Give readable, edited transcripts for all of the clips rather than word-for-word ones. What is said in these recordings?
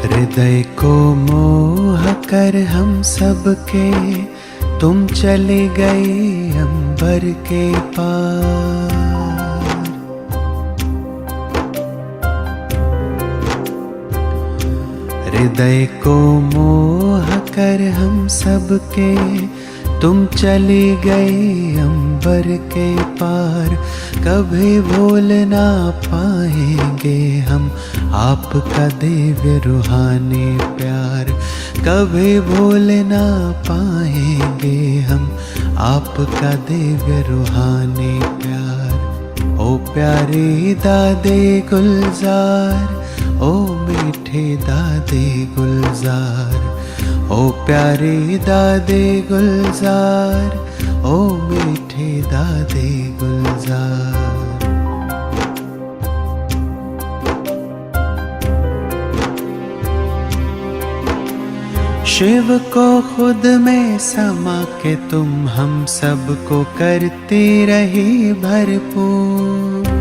हृदय को मोह कर हम सबके तुम चले गए अंबर के पार। हृदय को मोह कर हम सबके तुम चले गए अंबर के पार। कभी भूल ना पाएंगे हम आपका दिव्य रूहानी प्यार। कभी भूल ना पाएंगे हम आपका दिव्य रूहानी प्यार। ओ प्यारे दादे गुलजार, ओ मीठे दादे गुलजार, ओ प्यारे दादे गुलजार, ओ मीठे दादे गुलजार। शिव को खुद में समा के तुम हम सबको करते रहे भरपूर।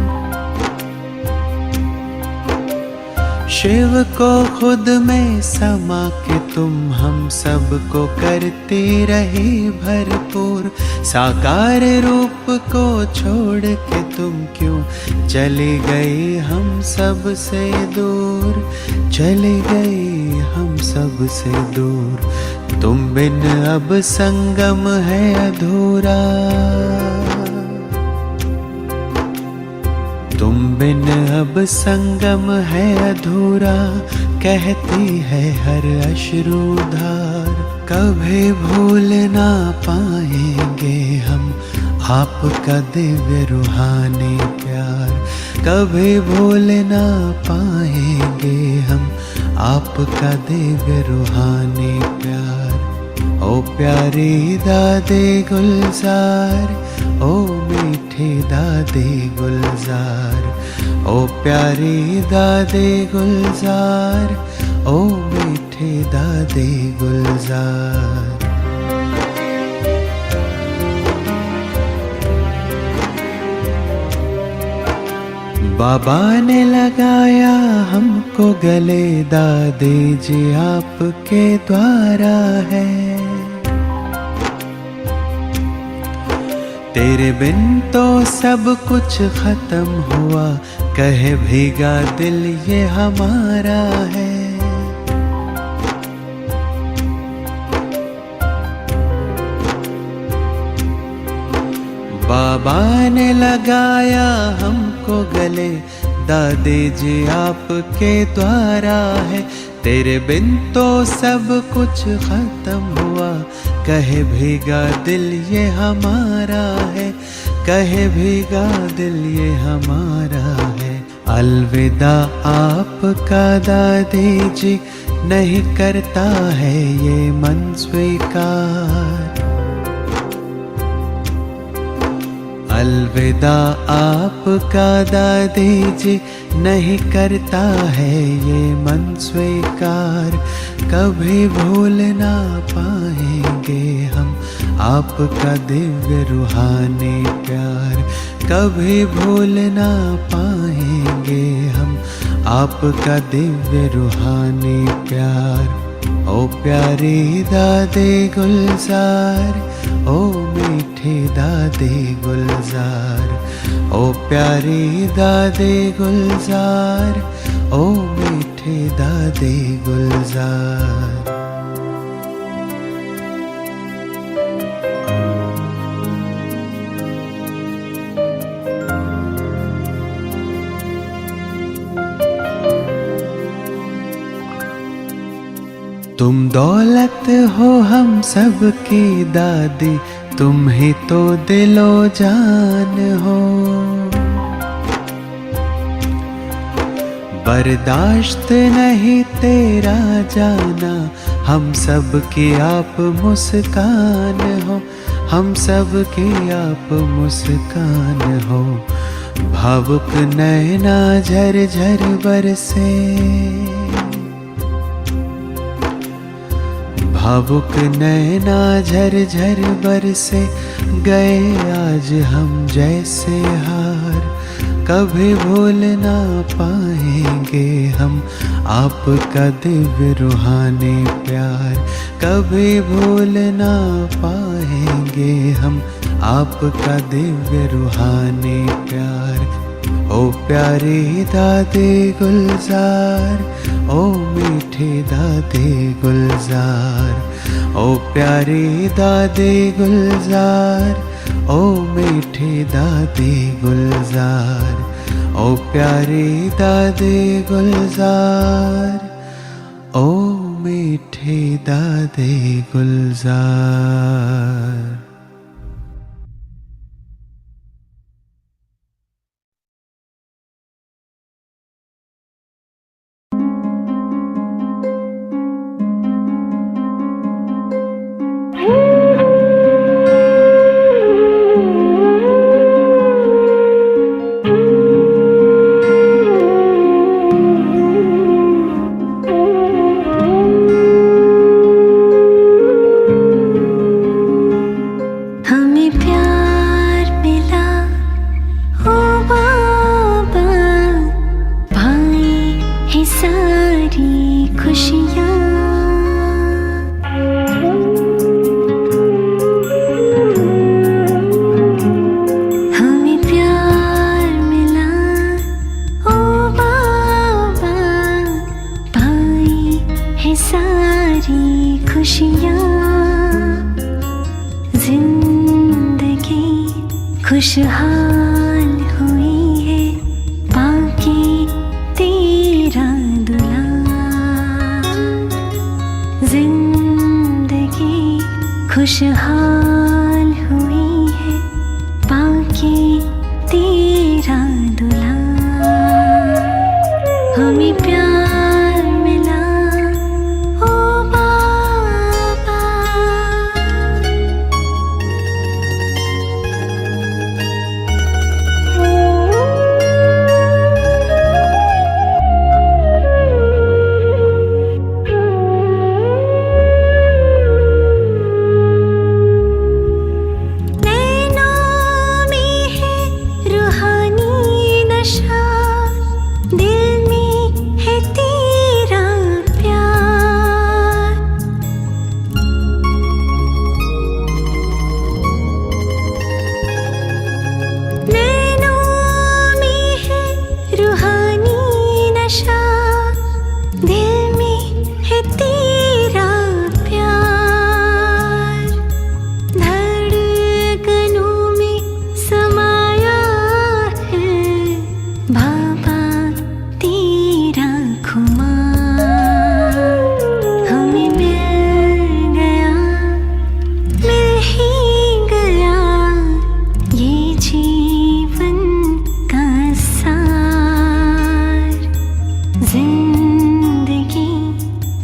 शिव को खुद में समा के तुम हम सबको करते रहे भरपूर। साकार रूप को छोड़ के तुम क्यों चले गए हम सब से दूर। चले गए हम सब से दूर। तुम बिन अब संगम है अधूरा। तुम बिन अब संगम है अधूरा, कहती है हर अश्रुधार। कभी भूल ना पाएंगे हम आपका दिव्य रूहानी प्यार। कभी भूल ना पाएंगे हम आपका दिव्य रूहानी प्यार। ओ प्यारे दादे गुलजार, ओ मीठे दादे गुलजार, ओ प्यारे दादे गुलजार, ओ मीठे दादे गुलजार। बाबा ने लगाया हमको गले, दादे जी आपके द्वारा है। तेरे बिन तो सब कुछ खत्म हुआ, कहे भीगा दिल ये हमारा है। बाबा ने लगाया हमको गले, दादे जी आपके द्वारा है। तेरे बिन तो सब कुछ खत्म हुआ, कहे भीगा दिल ये हमारा है। कहे भीगा दिल ये हमारा है। अलविदा आपका दादी जी, नहीं करता है ये मन स्वीकार। अलविदा आपका दादी जी, नहीं करता है ये मन स्वीकार। कभी भूल ना पाएंगे हम आपका दिव्य रूहानी प्यार। कभी भूल ना पाएंगे हम आपका दिव्य रूहानी प्यार। ओ प्यारे दादे गुलजार, ओ मीठे दादे गुलजार, ओ प्यारे दादे गुलजार, ओ मीठे दादे गुलजार। तुम दौलत हो हम सब की दादी, तुम ही तो दिलो जान हो। बर्दाश्त नहीं तेरा जाना, हम सब की आप मुस्कान हो। हम सब की आप मुस्कान हो। भावुक नैना झर झर बरसे, भावुक नैना झर झर बरसे। गए आज हम जैसे हार, कभी भूल ना पाएंगे हम आपका दिव्य रूहानी प्यार। कभी भूल ना पाएंगे हम आपका दिव्य रूहानी प्यार। ओ प्यारे दादे गुलजार, ओ मीठे दादे गुलजार, ओ प्यारे दादे गुलजार, ओ मीठे दादे गुलजार, ओ प्यारे दादे गुलजार, ओ मीठे दादे गुलजार। खुशहाल हुई है पाके तेरा दुलार। जिंदगी खुशहाल हुई है पाके तेरा दुलार। हमें प्यार मिला ओ बाबा।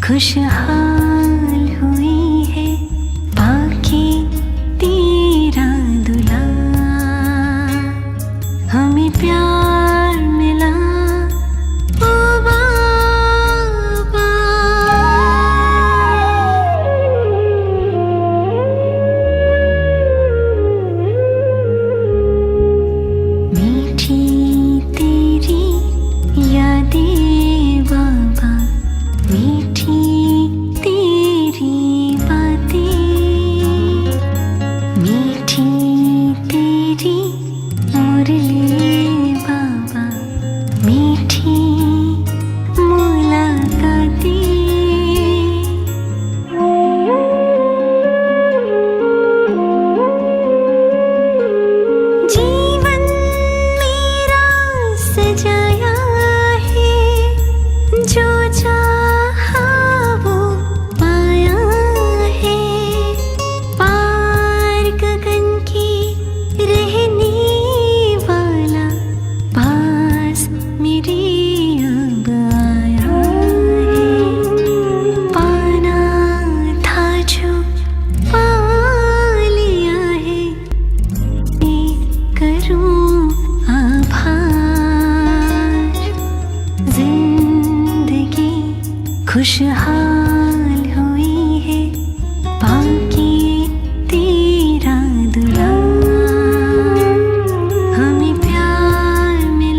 खुशहाल हुई है पाके तेरा दुलार। हमें प्यार मिला ओ बाबा। मीठी तेरी यादें बाबा, मीठी तेरी बातें, मीठी तेरी मुरली बाबा, मीठी मुलाकातें। जीवन मेरा सजाया है, जो चाहा वो पाया है। पार गगन के रहने वाला पास मेरे अब आया है। पाना था जो पा लिया है, करूं आभार। जिंदगी खुशहाल हुई है पाके तेरा दुलार। हमें प्यार मिला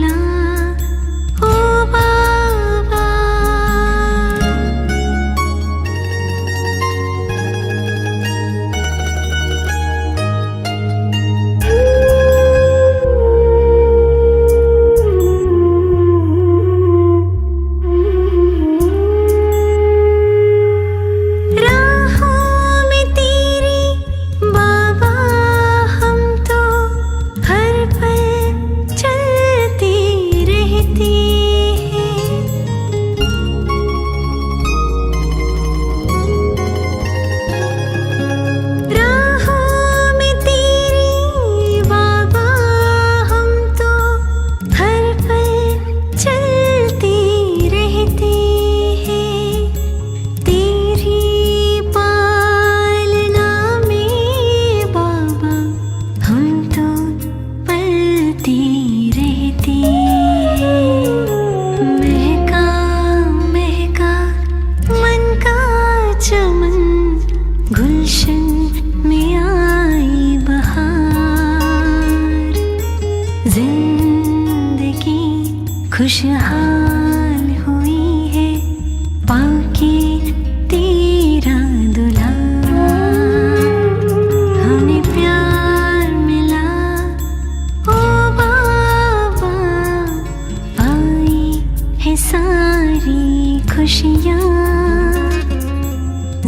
सारी खुशियाँ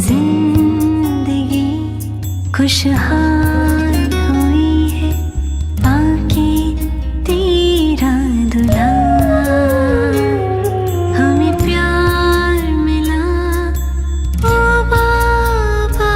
जिंदगी खुशहाल हुई है पाके तेरा दुलार हमें प्यार मिला ओ बाबा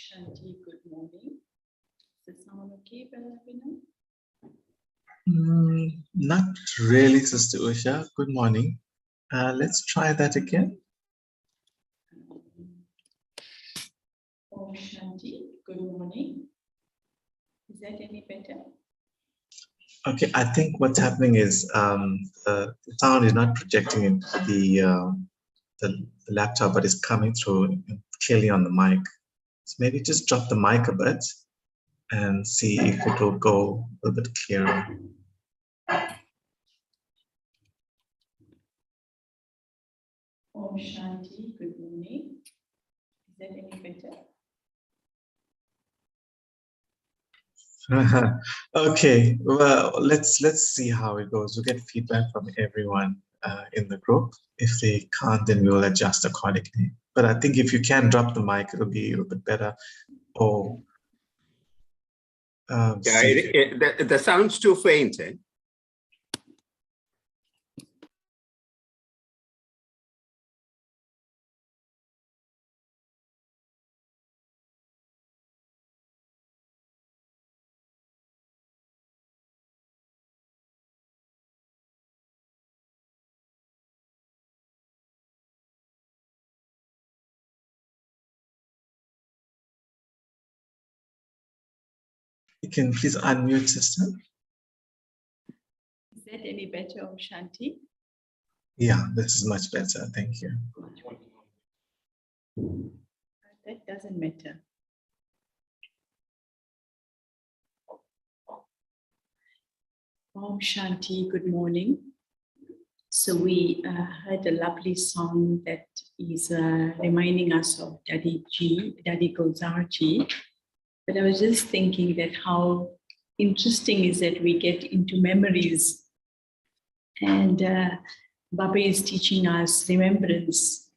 Shanti, good morning. Does it sound okay, Bellavina? Not really, Sister Usha. Good morning. Let's try that again. Om Shanti, good morning. Is that any better? Okay, I think what's happening is the sound is not projecting into the laptop, but it's coming through clearly on the mic. So maybe just drop the mic a bit and see if it will go a little bit clearer. Om Shanti, good morning. Is that any better? Okay, well, let's see how it goes. We'll get feedback from everyone in the group. If they can't, then we'll adjust accordingly. But I think if you can drop the mic, it'll be a little bit better. Or the sound's too faint. Eh? you can please unmute, sister. Is that any better, Om Shanti? Yeah, this is much better. Thank you. That doesn't matter. Om Shanti, good morning. So we heard a lovely song that is reminding us of Daddy Gulzar Ji. But I was just thinking that how interesting is that we get into memories and Baba is teaching us remembrance.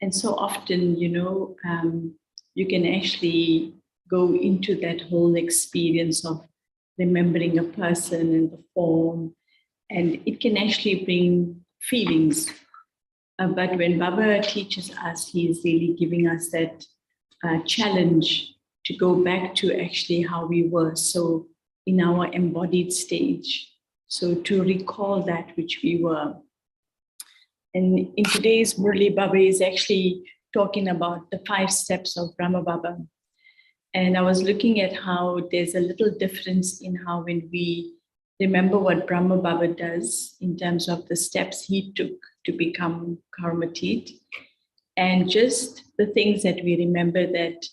And so often, you can actually go into that whole experience of remembering a person and the form, and it can actually bring feelings. But when Baba teaches us, he is really giving us that challenge to go back to actually how we were, so in our embodied stage, so to recall that which we were. And in today's Murli, Baba is actually talking about the 5 steps of Brahma Baba. And I was looking at how there's a little difference in how when we remember what Brahma Baba does in terms of the steps he took to become Karmatit, and just the things that we remember that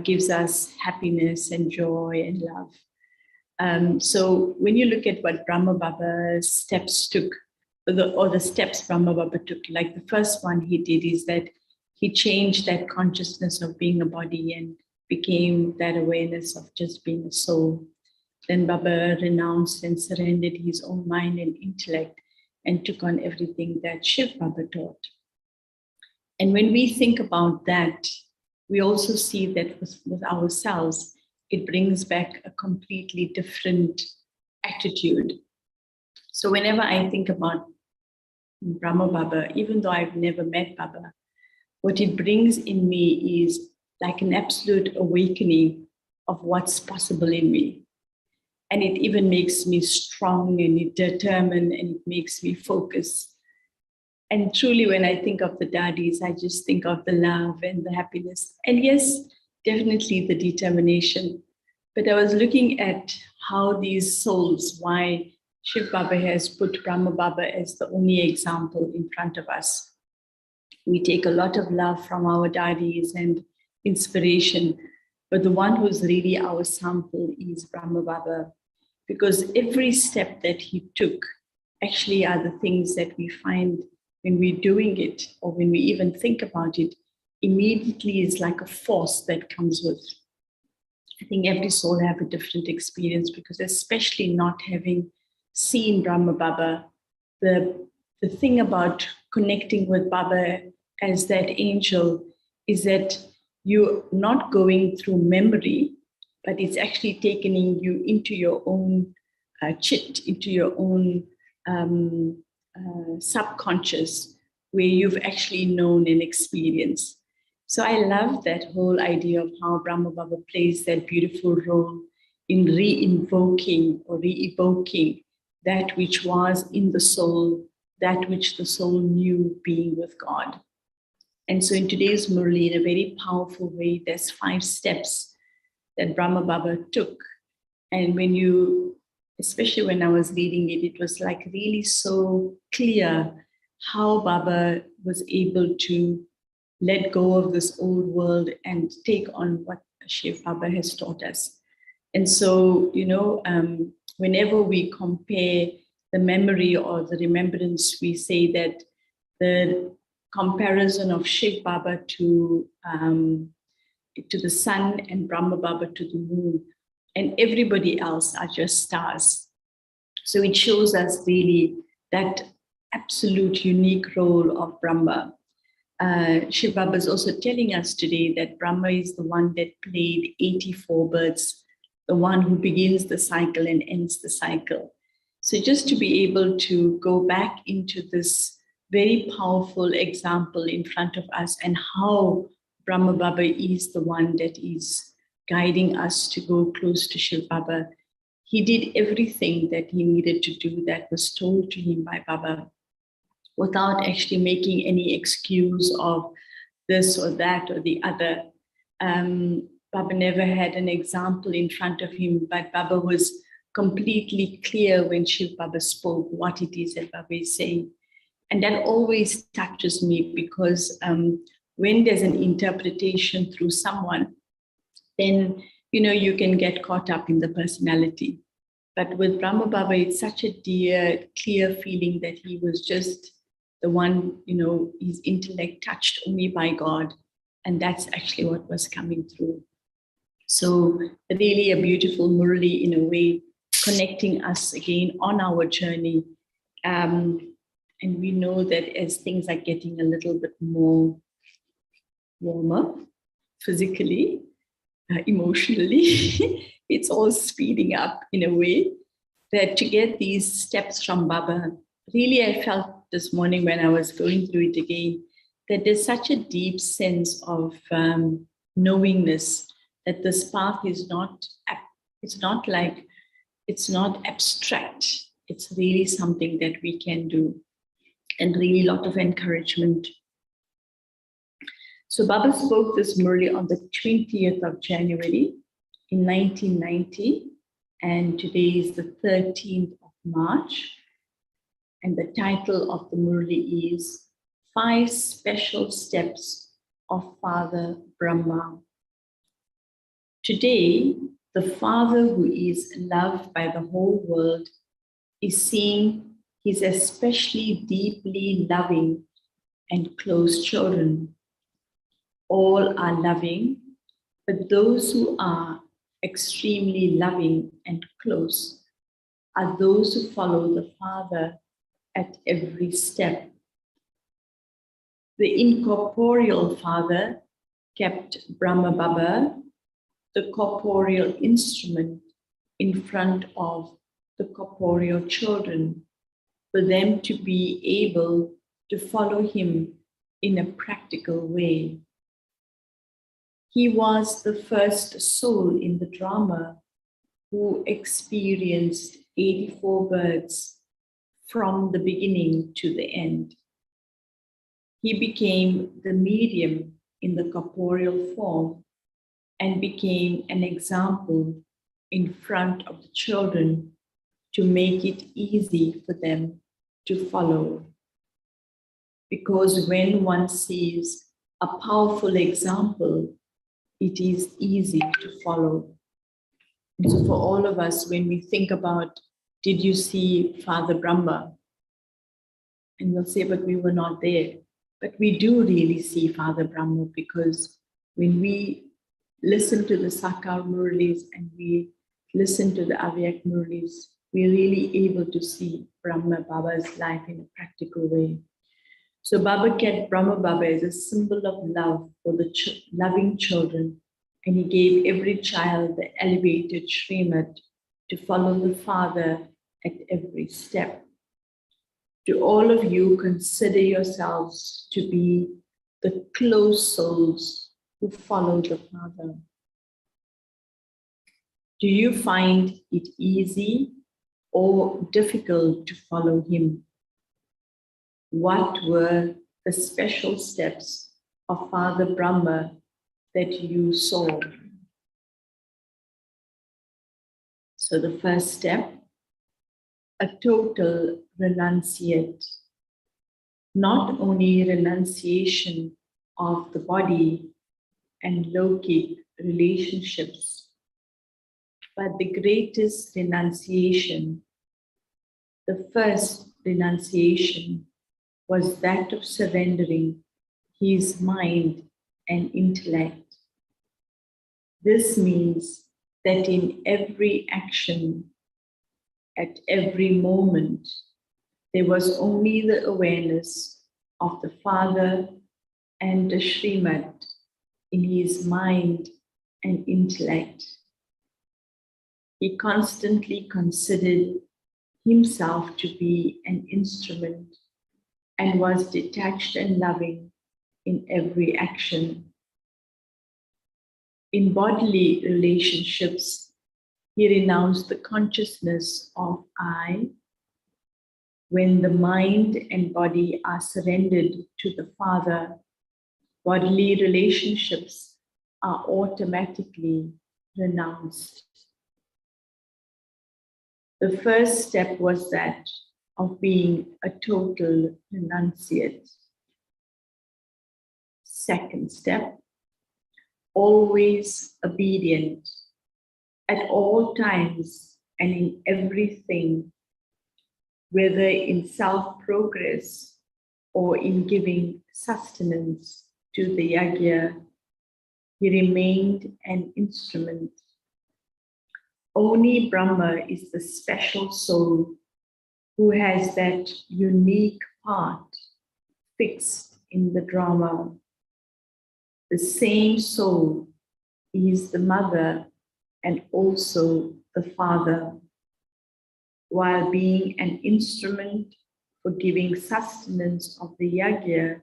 gives us happiness and joy and love. So when you look at what Brahma Baba's steps took, or the steps Brahma Baba took, like the first one he did is that he changed that consciousness of being a body and became that awareness of just being a soul. Then Baba renounced and surrendered his own mind and intellect and took on everything that Shiv Baba taught. And when we think about that, we also see that with ourselves, it brings back a completely different attitude. So whenever I think about Brahma Baba, even though I've never met Baba, what it brings in me is like an absolute awakening of what's possible in me. And it even makes me strong and it determined and it makes me focus. And truly, when I think of the daddies, I just think of the love and the happiness. And yes, definitely the determination. But I was looking at how these souls, why Shiv Baba has put Brahma Baba as the only example in front of us. We take a lot of love from our daddies and inspiration, but the one who's really our sample is Brahma Baba, because every step that he took actually are the things that we find when we're doing it, or when we even think about it, immediately is like a force that comes with. I think every soul have a different experience, because especially not having seen Brahma Baba, the thing about connecting with Baba as that angel is that you're not going through memory, but it's actually taking you into your own chit, into your own subconscious, where you've actually known and experienced. So I love that whole idea of how Brahma Baba plays that beautiful role in re-invoking or re-evoking that which was in the soul, that which the soul knew being with God. And so in today's Murli, in a very powerful way, there's 5 steps that Brahma Baba took. And when you, especially when I was reading it, it was like really so clear how Baba was able to let go of this old world and take on what Shiv Baba has taught us. And so, whenever we compare the memory or the remembrance, we say that the comparison of Shiv Baba to the sun and Brahma Baba to the moon, and everybody else are just stars. So it shows us really that absolute unique role of Brahma. Shiv Baba is also telling us today that Brahma is the one that played 84 birds, the one who begins the cycle and ends the cycle. So just to be able to go back into this very powerful example in front of us, and how Brahma Baba is the one that is guiding us to go close to Shiv Baba. He did everything that he needed to do that was told to him by Baba, without actually making any excuse of this or that or the other. Baba never had an example in front of him, but Baba was completely clear when Shiv Baba spoke what it is that Baba is saying. And that always touches me, because when there's an interpretation through someone, then you can get caught up in the personality. But with Brahma Baba, it's such a dear, clear feeling that he was just the one, his intellect touched only by God. And that's actually what was coming through. So really a beautiful Murli in a way, connecting us again on our journey. And we know that as things are getting a little bit more warmer, physically, emotionally, it's all speeding up in a way that to get these steps from Baba, really I felt this morning when I was going through it again, that there's such a deep sense of knowingness that this path is not abstract. It's really something that we can do, and really a lot of encouragement. So Baba spoke this Murli on the 20th of January in 1990, and today is the 13th of March. And the title of the Murli is 5 Special Steps of Father Brahma. Today, the Father who is loved by the whole world is seeing his especially deeply loving and close children. All are loving, But those who are extremely loving and close are those who follow the Father at every step. The incorporeal Father kept Brahma Baba, the corporeal instrument, in front of the corporeal children, for them to be able to follow him in a practical way. He was the first soul in the drama who experienced 84 births from the beginning to the end. He became the medium in the corporeal form and became an example in front of the children to make it easy for them to follow. Because when one sees a powerful example, it is easy to follow. And so for all of us, when we think about, did you see Father Brahma? And we'll say, but we were not there. But we do really see Father Brahma, because when we listen to the Sakar Murlis and we listen to the Avyak Murlis, we're really able to see Brahma Baba's life in a practical way. So Baba kept Brahma Baba as a symbol of love for the loving children, and he gave every child the elevated Srimad to follow the Father at every step. To all of you, consider yourselves to be the close souls who follow the Father. Do you find it easy or difficult to follow him? What were the special steps of Father Brahma that you saw? So the first step, a total renunciate. Not only renunciation of the body and Lokic relationships, but the greatest renunciation, the first renunciation, was that of surrendering his mind and intellect. This means that in every action, at every moment, there was only the awareness of the Father and the Srimad in his mind and intellect. He constantly considered himself to be an instrument and was detached and loving in every action. In bodily relationships, he renounced the consciousness of I. When the mind and body are surrendered to the Father, bodily relationships are automatically renounced. The first step was that of being a total renunciate. Second step, always obedient at all times and in everything, whether in self-progress or in giving sustenance to the yajna, he remained an instrument. Only Brahma is the special soul who has that unique part fixed in the drama. The same soul is the mother and also the father. While being an instrument for giving sustenance of the yajna,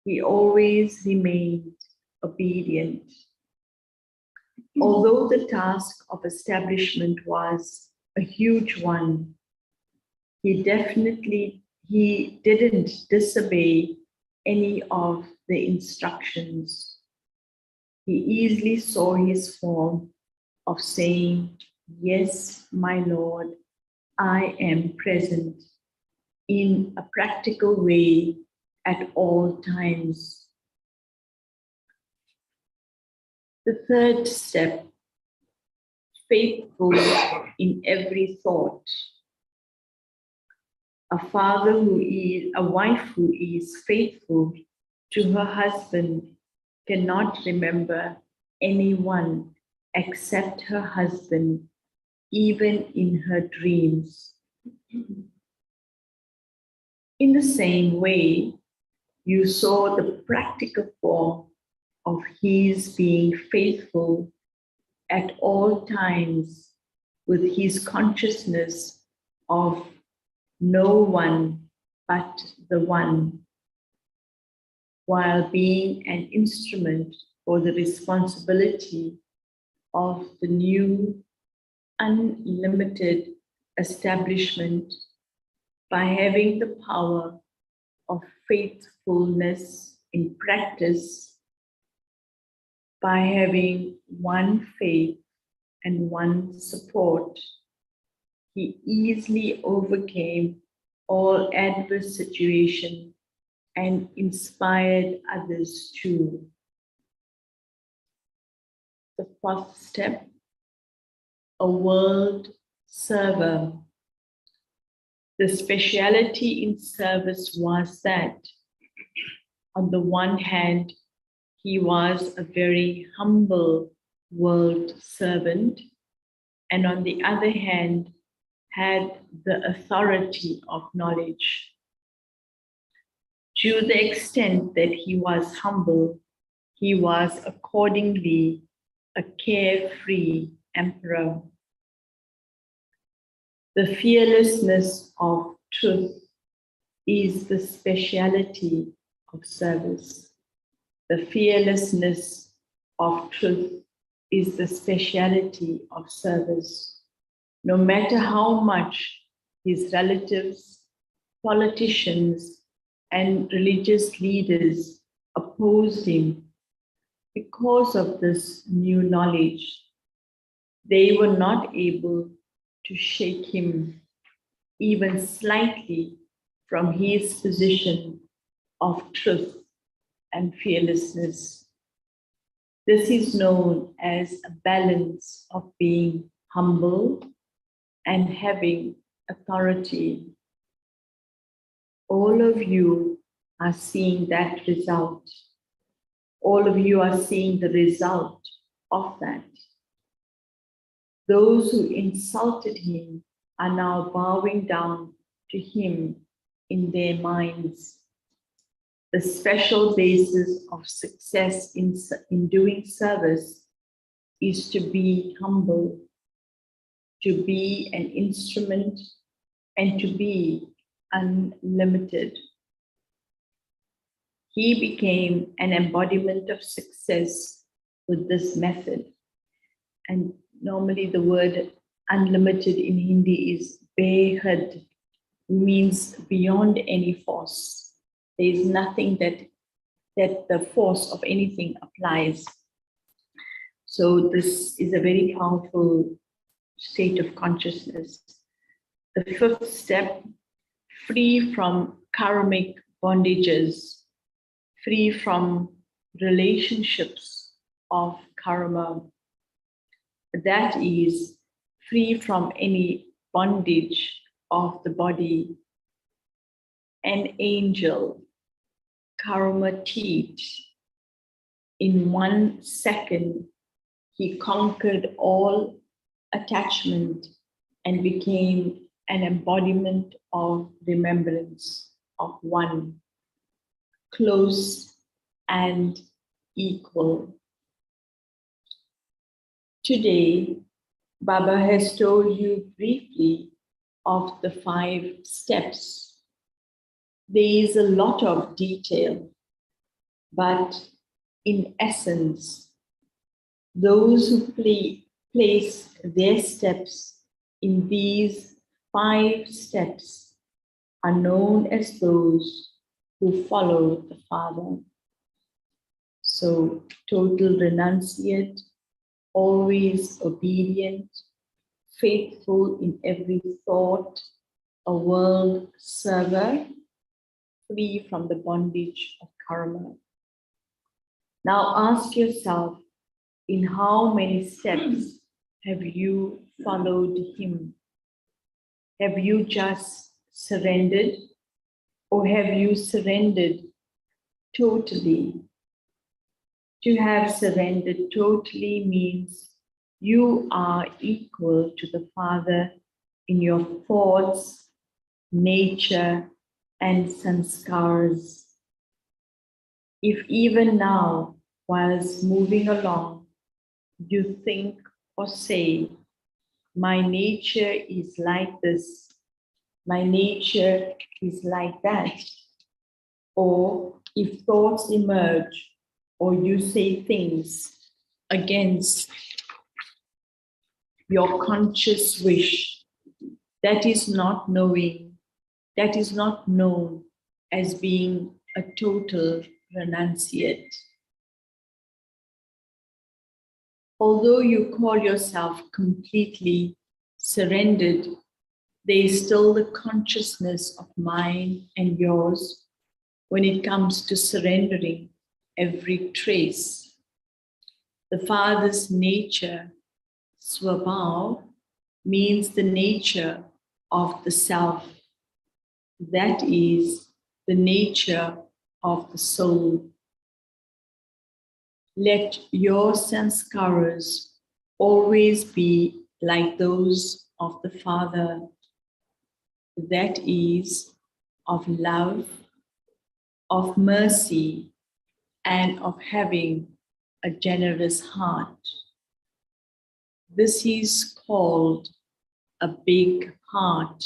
he always remained obedient. Although the task of establishment was a huge one, he didn't disobey any of the instructions. He easily saw his form of saying, "Yes, my Lord, I am present," in a practical way at all times. The third step, faithful in every thought. A wife who is faithful to her husband cannot remember anyone except her husband, even in her dreams. In the same way, you saw the practical form of his being faithful at all times with his consciousness of no one but the one, while being an instrument for the responsibility of the new unlimited establishment by having the power of faithfulness in practice, by having one faith and one support. He easily overcame all adverse situations and inspired others too. The fourth step, a world server. The speciality in service was that, on the one hand, he was a very humble world servant, and on the other hand, had the authority of knowledge. To the extent that he was humble, he was accordingly a carefree emperor. The fearlessness of truth is the speciality of service. The fearlessness of truth is the speciality of service. No matter how much his relatives, politicians, and religious leaders opposed him because of this new knowledge, they were not able to shake him even slightly from his position of truth and fearlessness. This is known as a balance of being humble and having authority. All of you are seeing that result. All of you are seeing the result of that. Those who insulted him are now bowing down to him in their minds. The special basis of success in doing service is to be humble, to be an instrument, and to be unlimited. He became an embodiment of success with this method. And normally the word unlimited in Hindi is behad, means beyond any force. There is nothing that the force of anything applies. So this is a very powerful state of consciousness. The fifth step, free from karmic bondages, free from relationships of karma. That is, free from any bondage of the body. An angel, karma teach. In 1 second, he conquered all attachment and became an embodiment of remembrance of one, close and equal. Today, Baba has told you briefly of the 5 steps. There is a lot of detail, but in essence, those who place their steps in these 5 steps are known as those who follow the Father. So, total renunciate, always obedient, faithful in every thought, a world server, free from the bondage of karma. Now ask yourself, in how many steps have you followed him? Have you just surrendered, or have you surrendered totally? To have surrendered totally means you are equal to the Father in your thoughts, nature, and sanskars. If even now, whilst moving along, you think or say, my nature is like this, my nature is like that, or if thoughts emerge or you say things against your conscious wish, that is not knowing, that is not known as being a total renunciate. Although you call yourself completely surrendered, there is still the consciousness of mine and yours when it comes to surrendering every trace. The Father's nature, swabhav, means the nature of the self. That is the nature of the soul. Let your sanskaras always be like those of the Father. That is of love, of mercy, and of having a generous heart. This is called a big heart.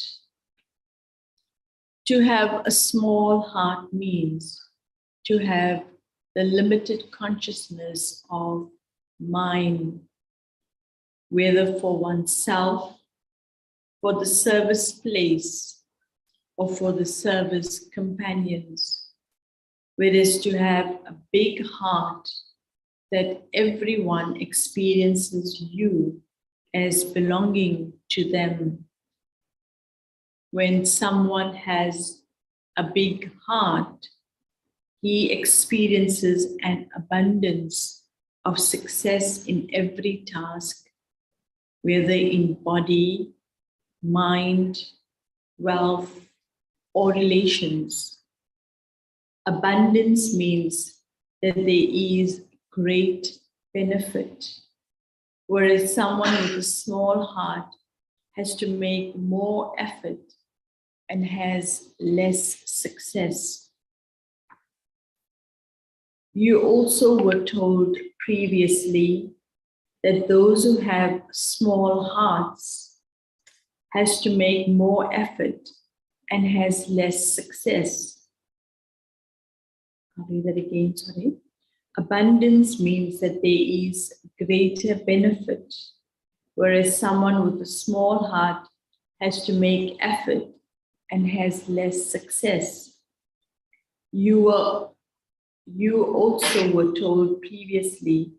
To have a small heart means to have the limited consciousness of mine, whether for oneself, for the service place, or for the service companions. Whereas to have a big heart that everyone experiences you as belonging to them. When someone has a big heart, he experiences an abundance of success in every task, whether in body, mind, wealth, or relations. Abundance means that there is great benefit, whereas someone with a small heart has to make more effort and has less success. You also were told previously that those who have small hearts has to make more effort and has less success. I'll read that again, sorry. Abundance means that there is greater benefit, whereas someone with a small heart has to make effort and has less success. You also were told previously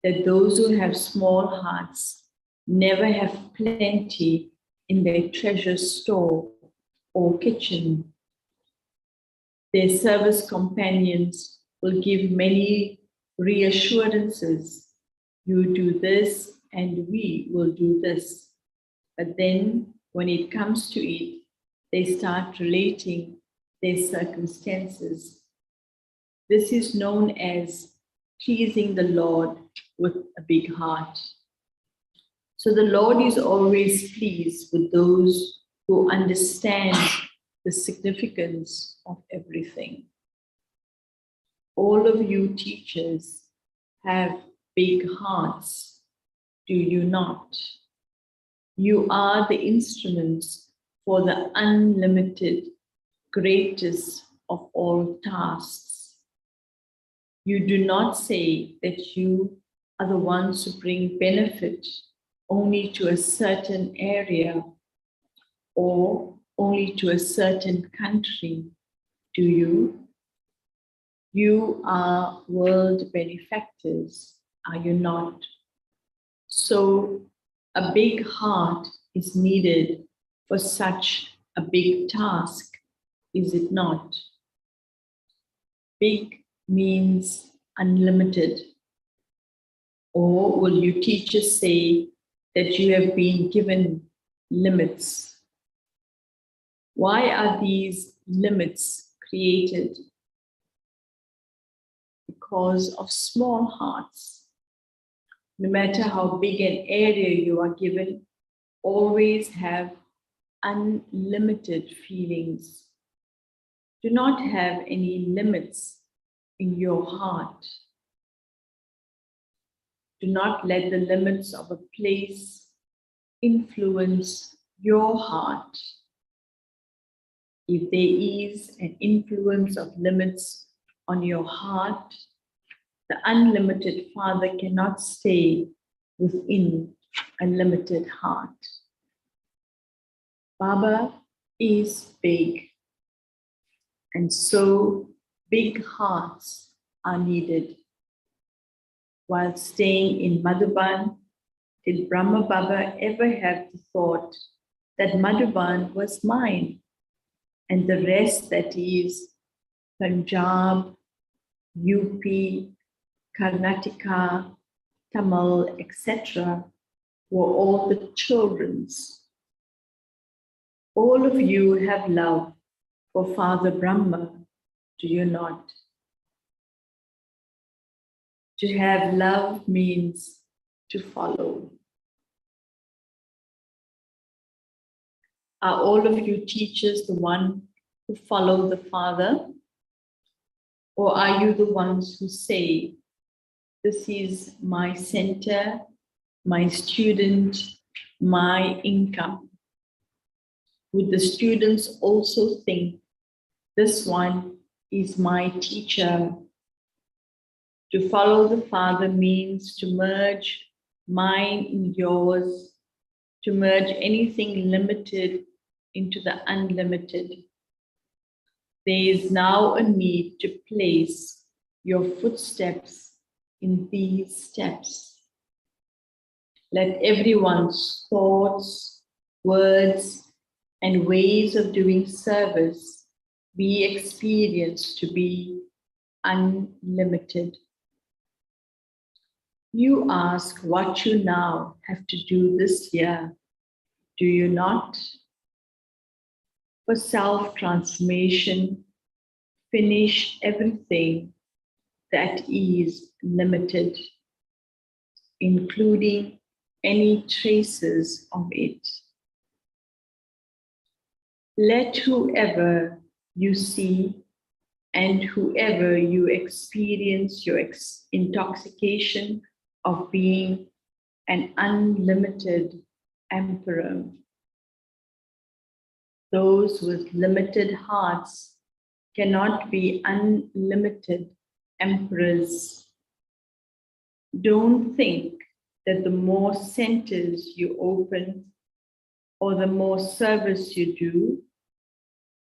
that those who have small hearts never have plenty in their treasure store or kitchen. Their service companions will give many reassurances. You do this and we will do this. But then when it comes to it, they start relating their circumstances. This is known as pleasing the Lord with a big heart. So the Lord is always pleased with those who understand the significance of everything. All of you teachers have big hearts, do you not? You are the instruments for the unlimited, greatest of all tasks. You do not say that you are the ones who bring benefit only to a certain area or only to a certain country, do you? You are world benefactors, are you not? So a big heart is needed for such a big task, is it not? Big means unlimited. Or will you teachers say that you have been given limits? Why are these limits created? because of small hearts. No matter how big an area you are given, always have unlimited feelings. Do not have any limits in your heart. Do not let the limits of a place influence your heart. If there is an influence of limits on your heart, the unlimited Father cannot stay within a limited heart. Baba is big, and so big hearts are needed. While staying in Madhuban, did Brahma Baba ever have the thought that Madhuban was mine and the rest, that is Punjab, UP, Karnataka, Tamil, etc., were all the children's? All of you have love for Father Brahma, do you not? To have love means to follow. Are all of you teachers the one who follow the Father? Or are you the ones who say, this is my center, my student, my income? Would the students also think, this one is my teacher? To follow the Father means to merge mine in yours, to merge anything limited into the unlimited. There is now a need to place your footsteps in these steps. Let everyone's thoughts, words, and ways of doing service be experienced to be unlimited. You ask what you now have to do this year, do you not? For self-transformation, finish everything that is limited, including any traces of it. Let whoever you see and whoever you experience your intoxication of being an unlimited emperor. Those with limited hearts cannot be unlimited emperors. Don't think that the more centers you open or the more service you do,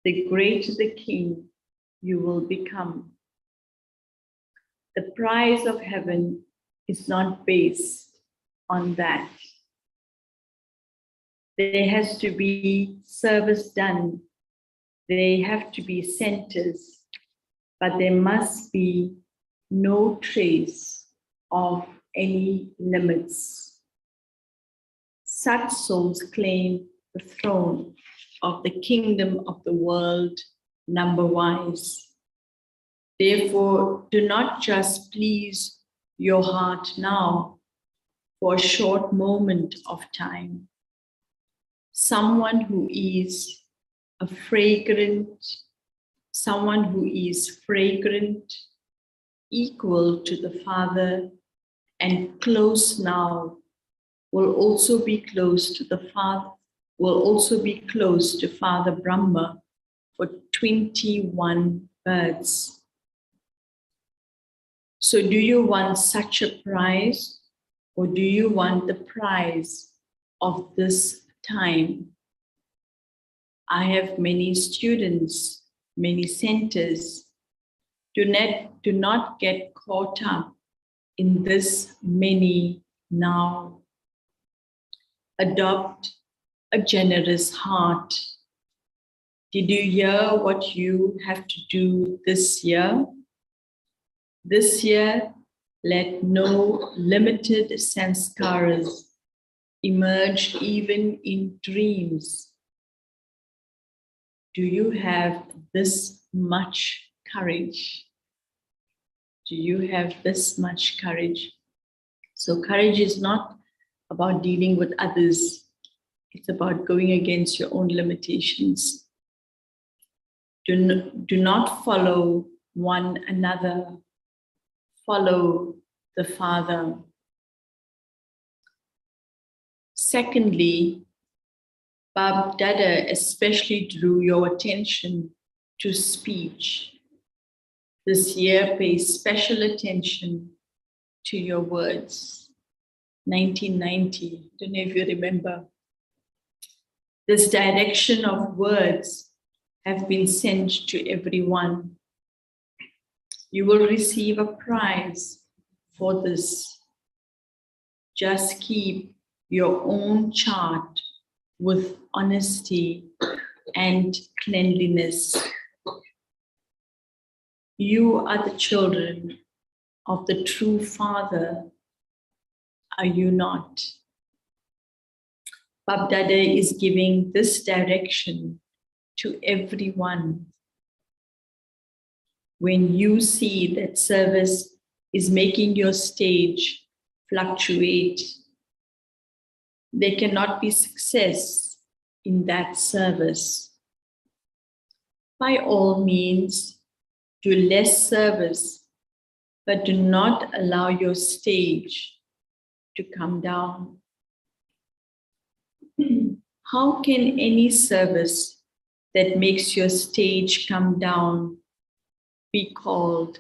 the greater the king you will become. The prize of heaven is not based on that. There has to be service done. There have to be centers, but there must be no trace of any limits. Such souls claim the throne of the kingdom of the world number-wise. Therefore, do not just please your heart now for a short moment of time. Someone who is fragrant, equal to the Father and close now, will also be close to the Father, will also be close to Father Brahma for 21 births. So do you want such a prize, or do you want the prize of this time? I have many students, many centers. Do not get caught up in this many now. Adopt a generous heart. Did you hear what you have to do this year? This year, let no limited sanskaras emerge even in dreams. Do you have this much courage? Do you have this much courage? So courage is not about dealing with others. It's about going against your own limitations. Do not follow one another. Follow the Father. Secondly, Bab Dada especially drew your attention to speech. This year, pay special attention to your words. 1990, I don't know if you remember. This direction of words have been sent to everyone. You will receive a prize for this. Just keep your own chart with honesty and cleanliness. You are the children of the true Father, are you not? Bab Dada is giving this direction to everyone. When you see that service is making your stage fluctuate, there cannot be success in that service. By all means, do less service, but do not allow your stage to come down. How can any service that makes your stage come down be called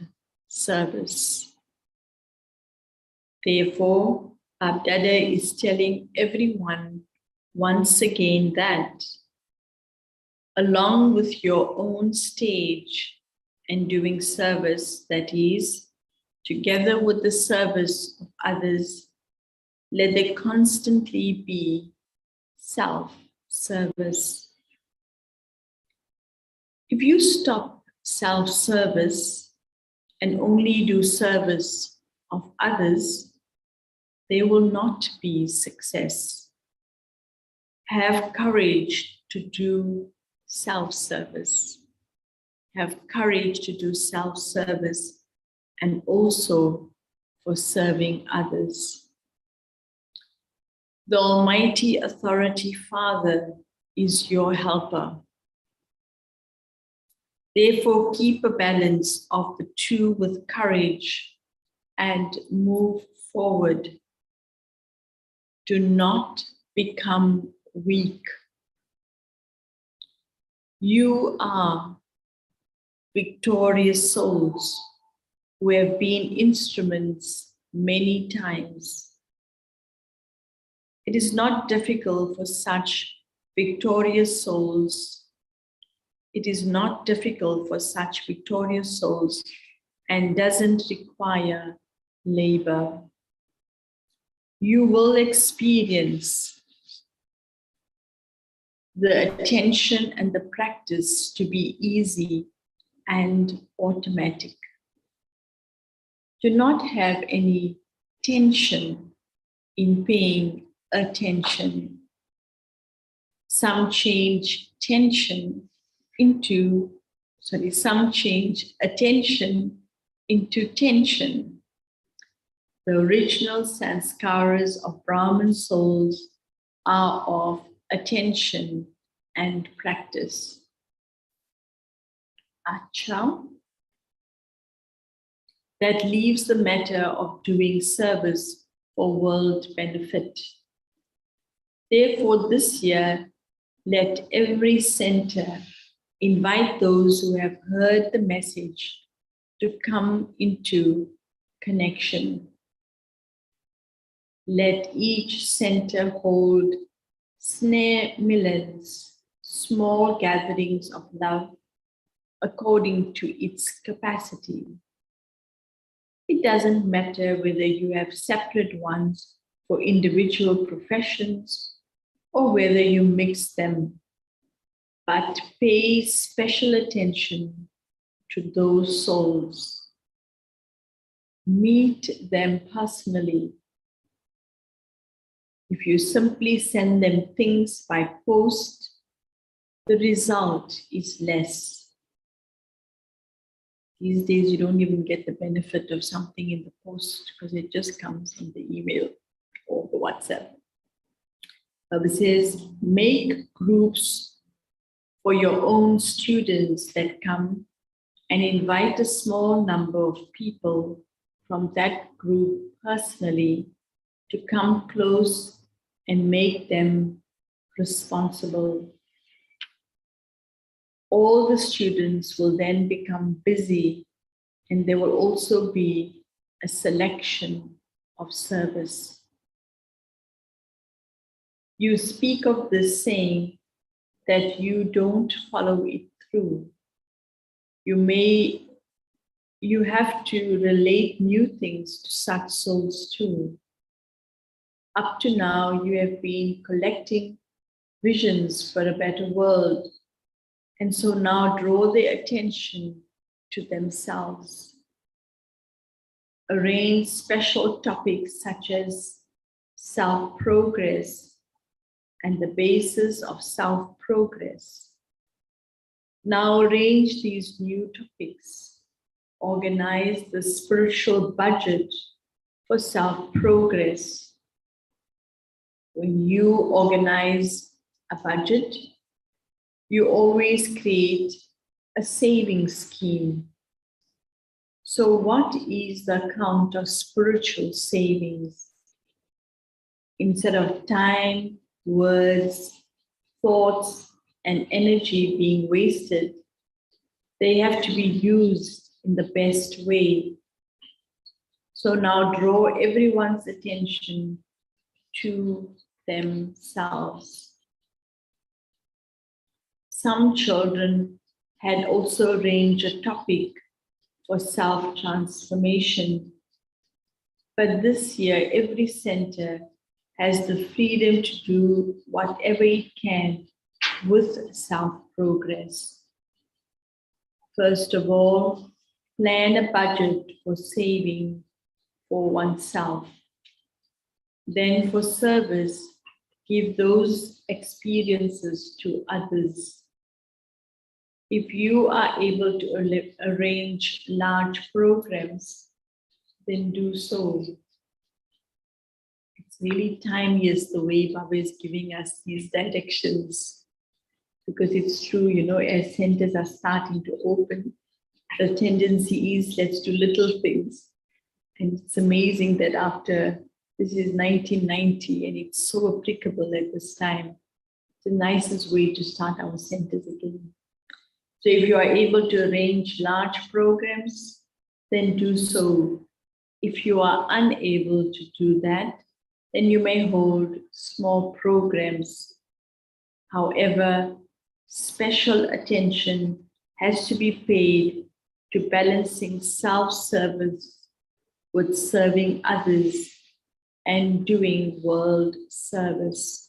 service? Therefore, Bab Dada is telling everyone once again that along with your own stage and doing service, that is, together with the service of others, let there constantly be self-service. If you stop self-service and only do service of others, there will not be success. Have courage to do self-service. Have courage to do self-service and also for serving others. The Almighty Authority Father is your helper. Therefore, keep a balance of the two with courage and move forward. Do not become weak. You are victorious souls who have been instruments many times. It is not difficult for such victorious souls. It is not difficult for such victorious souls and doesn't require labor. You will experience the attention and the practice to be easy and automatic. Do not have any tension in paying attention. Some change attention into tension. The original sanskaras of Brahmin souls are of attention and practice. Acha. That leaves the matter of doing service for world benefit. Therefore, this year, let every center invite those who have heard the message to come into connection. Let each center hold sneh millets, small gatherings of love according to its capacity. It doesn't matter whether you have separate ones for individual professions or whether you mix them, but pay special attention to those souls. Meet them personally. If you simply send them things by post, the result is less. These days, you don't even get the benefit of something in the post because it just comes in the email or the WhatsApp. It says, make groups for your own students that come and invite a small number of people from that group personally to come close and make them responsible. All the students will then become busy, and there will also be a selection of service. You speak of this saying that you don't follow it through. You have to relate new things to such souls too. Up to now, you have been collecting visions for a better world, and so now draw their attention to themselves. Arrange special topics such as self-progress and the basis of self-progress. Now arrange these new topics. Organize the spiritual budget for self-progress. When you organize a budget, you always create a saving scheme. So what is the account of spiritual savings? Instead of time, words, thoughts, and energy being wasted, they have to be used in the best way. So now draw everyone's attention to themselves. Some children had also arranged a topic for self-transformation. But this year, every center has the freedom to do whatever it can with self-progress. First of all, plan a budget for saving for oneself. Then for service, give those experiences to others. If you are able to arrange large programs, then do so. It's really time, yes, the way Baba is giving us these directions. Because it's true, you know, as centers are starting to open, the tendency is let's do little things. And it's amazing that after, this is 1990, and it's so applicable at this time. It's the nicest way to start our centers again. So if you are able to arrange large programs, then do so. If you are unable to do that, then you may hold small programs. However, special attention has to be paid to balancing self-service with serving others and doing world service.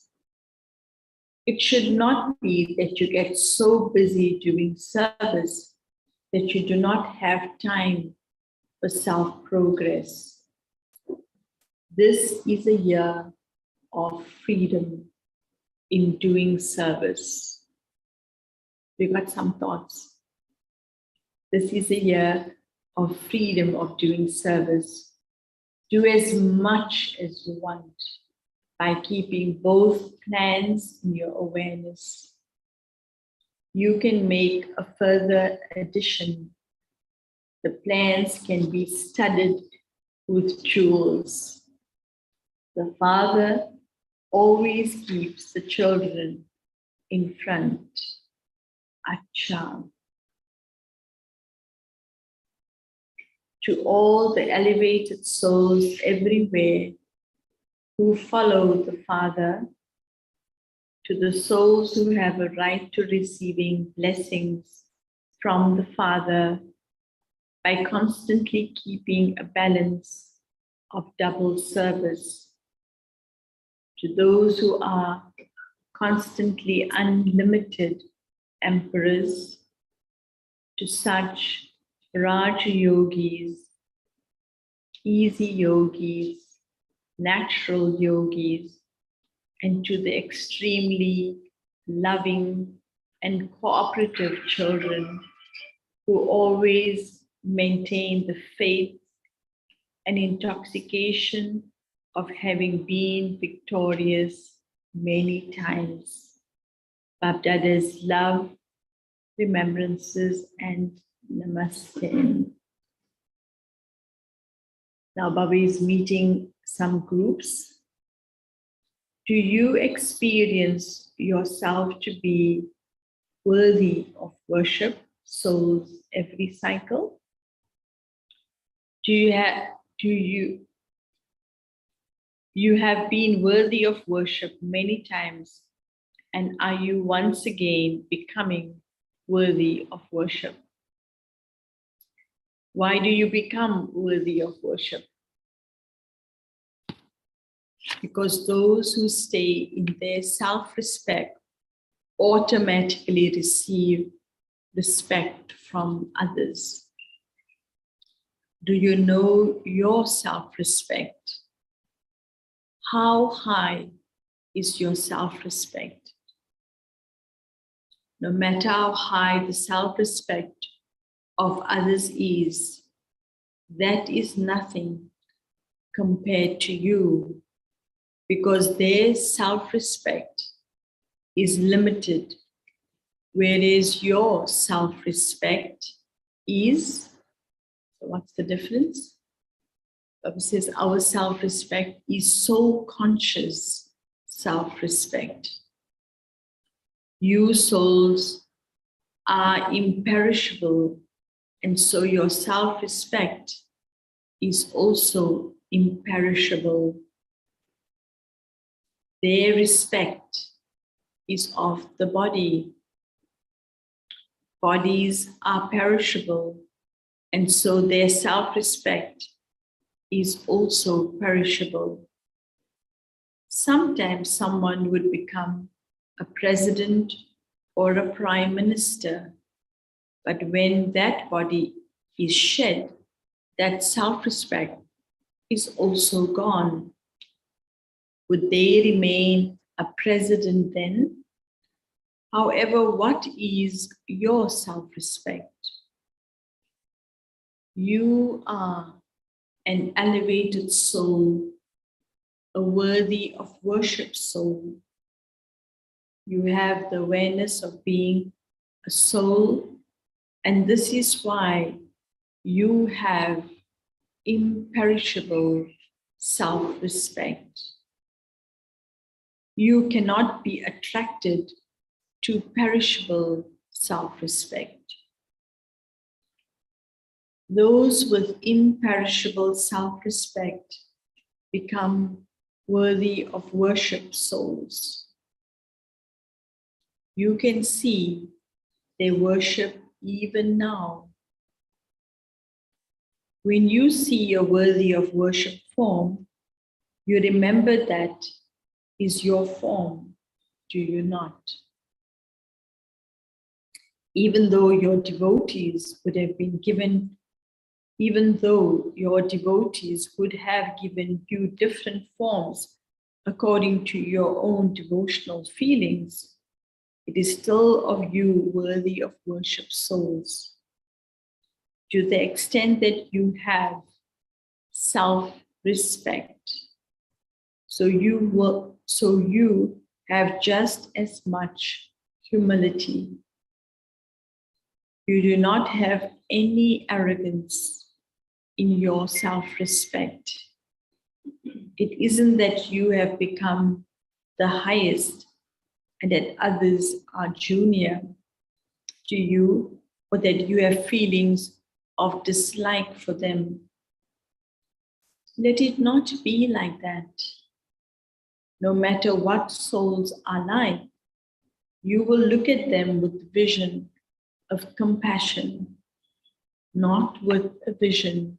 It should not be that you get so busy doing service that you do not have time for self-progress. This is a year of freedom in doing service. We got some thoughts. This is a year of freedom of doing service. Do as much as you want by keeping both plans in your awareness. You can make a further addition. The plans can be studded with jewels. The Father always keeps the children in front. Acha. To all the elevated souls everywhere who follow the Father, to the souls who have a right to receiving blessings from the Father by constantly keeping a balance of double service, to those who are constantly unlimited emperors, to such Raja yogis, easy yogis, natural yogis, and to the extremely loving and cooperative children who always maintain the faith and intoxication of having been victorious many times. Bapdada's love, remembrances, and namaste. Now Baba is meeting some groups. Do you experience yourself to be worthy of worship, souls, every cycle? You have been worthy of worship many times, and are you once again becoming worthy of worship? Why do you become worthy of worship? Because those who stay in their self-respect automatically receive respect from others. Do you know your self-respect? How high is your self-respect? No matter how high the self-respect of others is, that is nothing compared to you, because their self-respect is limited, whereas your self-respect is, so what's the difference? Baba says our self-respect is so conscious self-respect. You souls are imperishable, and so your self-respect is also imperishable. Their respect is of the body. Bodies are perishable, and so their self-respect is also perishable. Sometimes someone would become a president or a prime minister, but when that body is shed, that self-respect is also gone. Would they remain a president then? However, what is your self-respect? You are an elevated soul, a worthy of worship soul. You have the awareness of being a soul, and this is why you have imperishable self-respect. You cannot be attracted to perishable self-respect. Those with imperishable self-respect become worthy of worship souls. You can see their worship even now. When you see a worthy of worship form, you remember that is your form, do you not? Even though your devotees would have been given, even though your devotees would have given you different forms according to your own devotional feelings, it is still of you worthy of worship souls. To the extent that you have self-respect, so you have just as much humility. You do not have any arrogance in your self-respect. It isn't that you have become the highest and that others are junior to you, or that you have feelings of dislike for them. Let it not be like that. No matter what souls are like, you will look at them with the vision of compassion, not with a vision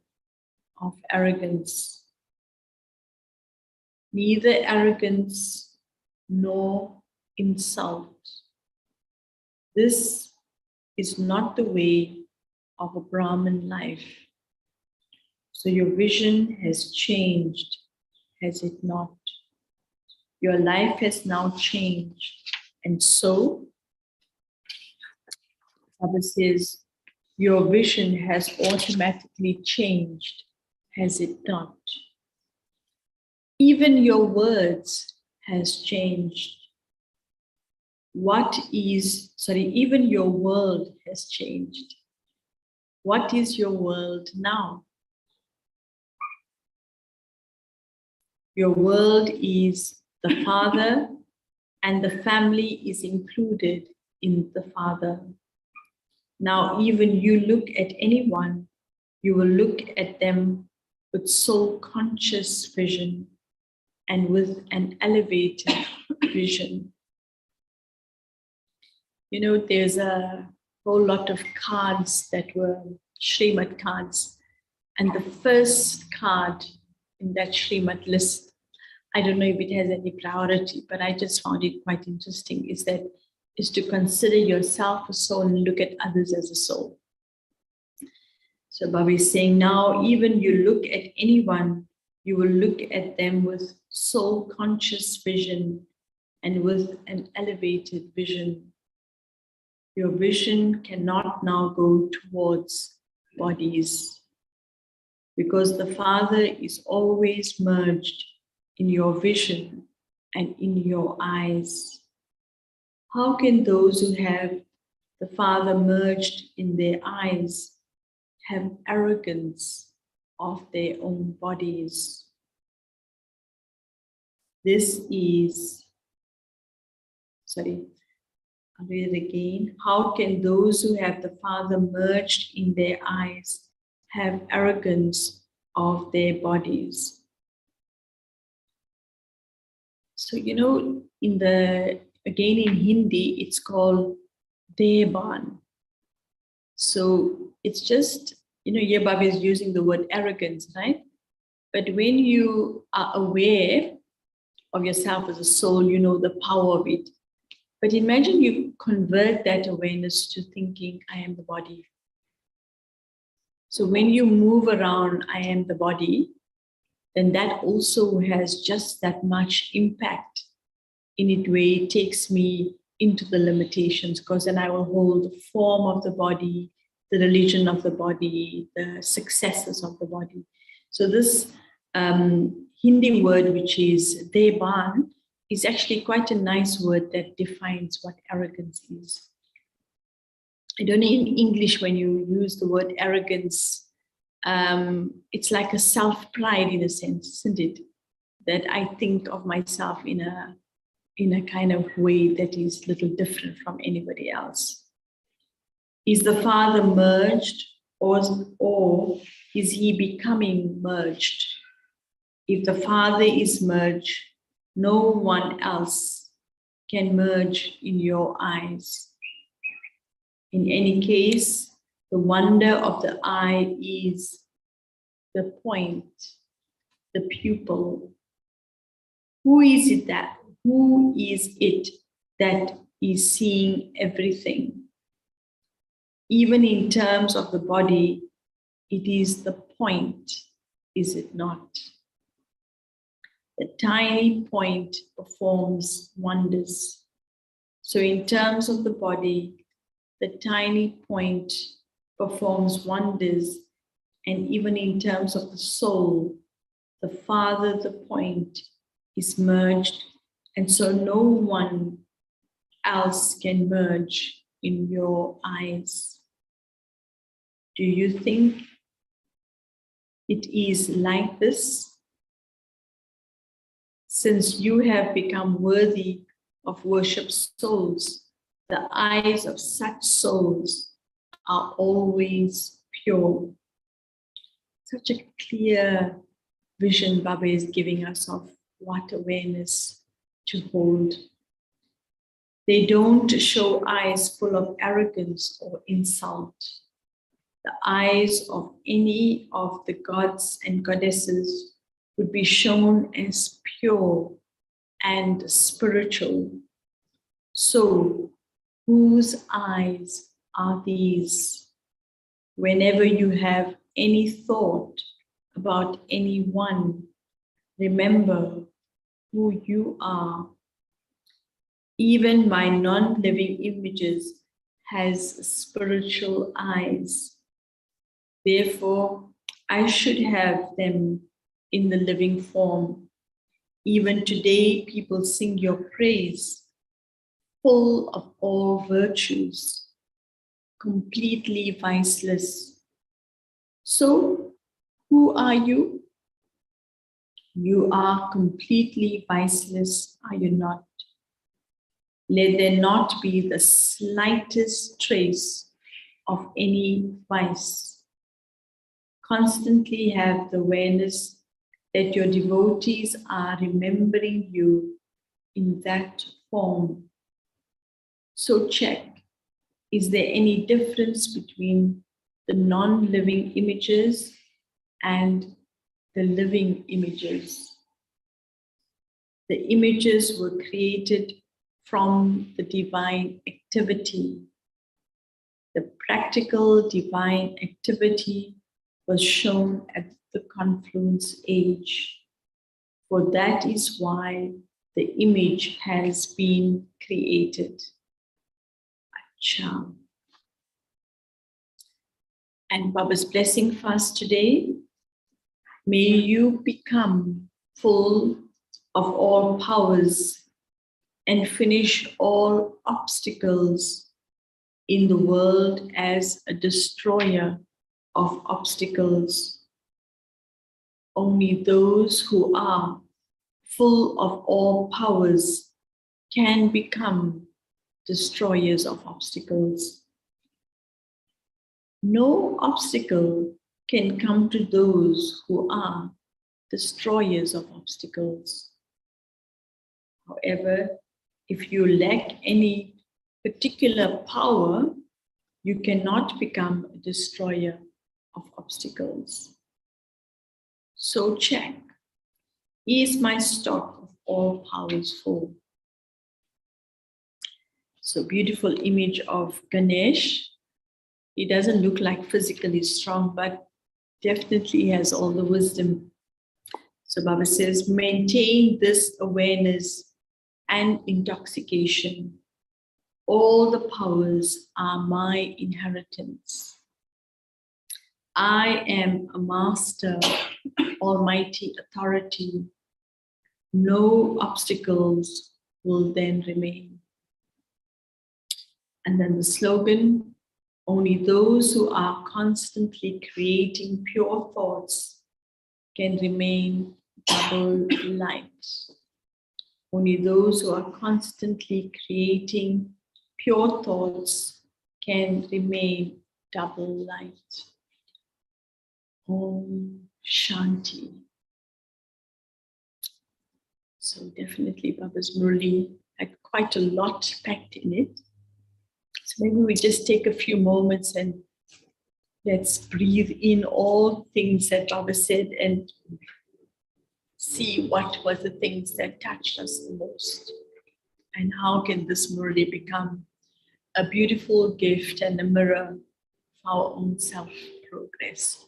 of arrogance. Neither arrogance nor insult. This is not the way of a Brahmin life. So your vision has changed, has it not? Your life has now changed. And so, Baba says, your vision has automatically changed, has it not? Even your words has changed. Even your world has changed. What is your world now? Your world is the Father, and the family is included in the Father. Now, even you look at anyone, you will look at them with soul conscious vision and with an elevated vision. You know, there's a whole lot of cards that were Shrimad cards. And the first card in that Shrimad list, I don't know if it has any priority, but I just found it quite interesting, is to consider yourself a soul and look at others as a soul. So Baba is saying now, even you look at anyone, you will look at them with soul conscious vision and with an elevated vision. Your vision cannot now go towards bodies, because the Father is always merged in your vision and in your eyes. How can those who have the Father merged in their eyes have arrogance of their own bodies? This is, I'll read it again. How can those who have the Father merged in their eyes have arrogance of their bodies? So, you know, again in Hindi, it's called Deban. So it's just, you know, here Baba is using the word arrogance, right? But when you are aware of yourself as a soul, you know the power of it. But imagine you convert that awareness to thinking, I am the body. So when you move around, I am the body, then that also has just that much impact in it, where it takes me into the limitations, because then I will hold the form of the body, the religion of the body, the successes of the body. So this Hindi word, which is Deban, is actually quite a nice word that defines what arrogance is. I don't know in English when you use the word arrogance, it's like a self-pride in a sense, isn't it? That I think of myself in a kind of way that is a little different from anybody else. Is the Father merged, or is he becoming merged? If the Father is merged, no one else can merge in your eyes. In any case, the wonder of the eye is the point, the pupil. Who is it that is seeing everything? Even in terms of the body, it is the point, is it not? The tiny point performs wonders. So in terms of the body, the tiny point performs wonders. And even in terms of the soul, the Father, the point, is merged. And so no one else can merge in your eyes. Do you think it is like this? Since you have become worthy of worship souls, the eyes of such souls are always pure. Such a clear vision Baba is giving us of what awareness to hold. They don't show eyes full of arrogance or insult. The eyes of any of the gods and goddesses would be shown as pure and spiritual. So, whose eyes are these? Whenever you have any thought about anyone, remember who you are. Even my non-living images has spiritual eyes. Therefore, I should have them in the living form. Even today, people sing your praise, full of all virtues, completely viceless. So, who are you? You are completely viceless, are you not? Let there not be the slightest trace of any vice. Constantly have the awareness that your devotees are remembering you in that form. So check, is there any difference between the non-living images and the living images? The images were created from the divine activity. The practical divine activity was shown at the confluence age. For that is why the image has been created. Acha. And Baba's blessing for us today. May you become full of all powers and finish all obstacles in the world as a destroyer of obstacles. Only those who are full of all powers can become destroyers of obstacles. No obstacle can come to those who are destroyers of obstacles. However, if you lack any particular power, you cannot become a destroyer of obstacles. So check, is my stock of all powers full? So beautiful image of Ganesh. He doesn't look like physically strong, but definitely has all the wisdom. So Baba says, maintain this awareness and intoxication. All the powers are my inheritance. I am a master, almighty authority. No obstacles will then remain. And then the slogan, only those who are constantly creating pure thoughts can remain double light. Only those who are constantly creating pure thoughts can remain double light. Om Shanti. So definitely Baba's Murli had quite a lot packed in it. So maybe we just take a few moments and let's breathe in all things that Baba said and see what were the things that touched us the most. And how can this Murli become a beautiful gift and a mirror for our own self-progress.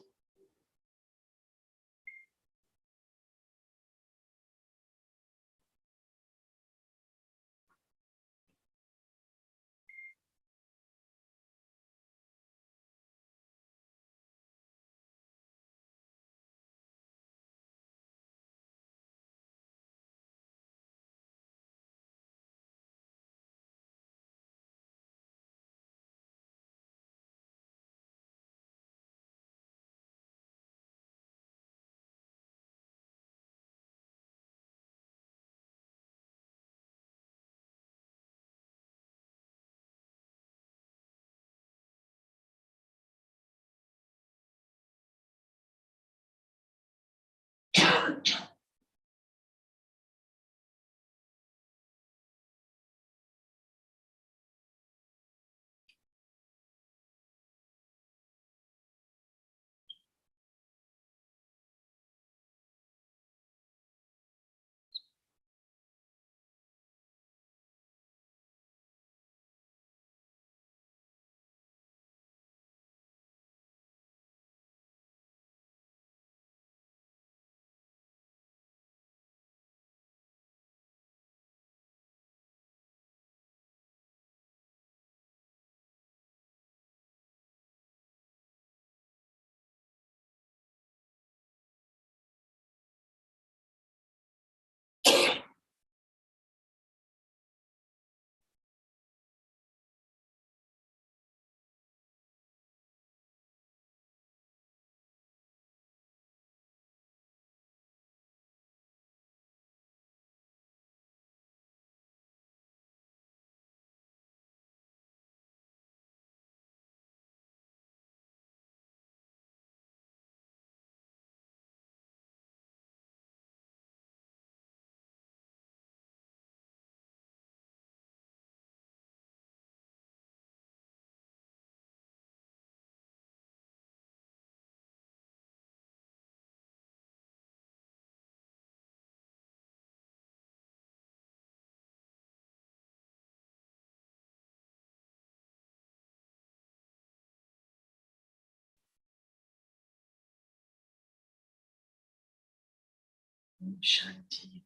Om Shanti.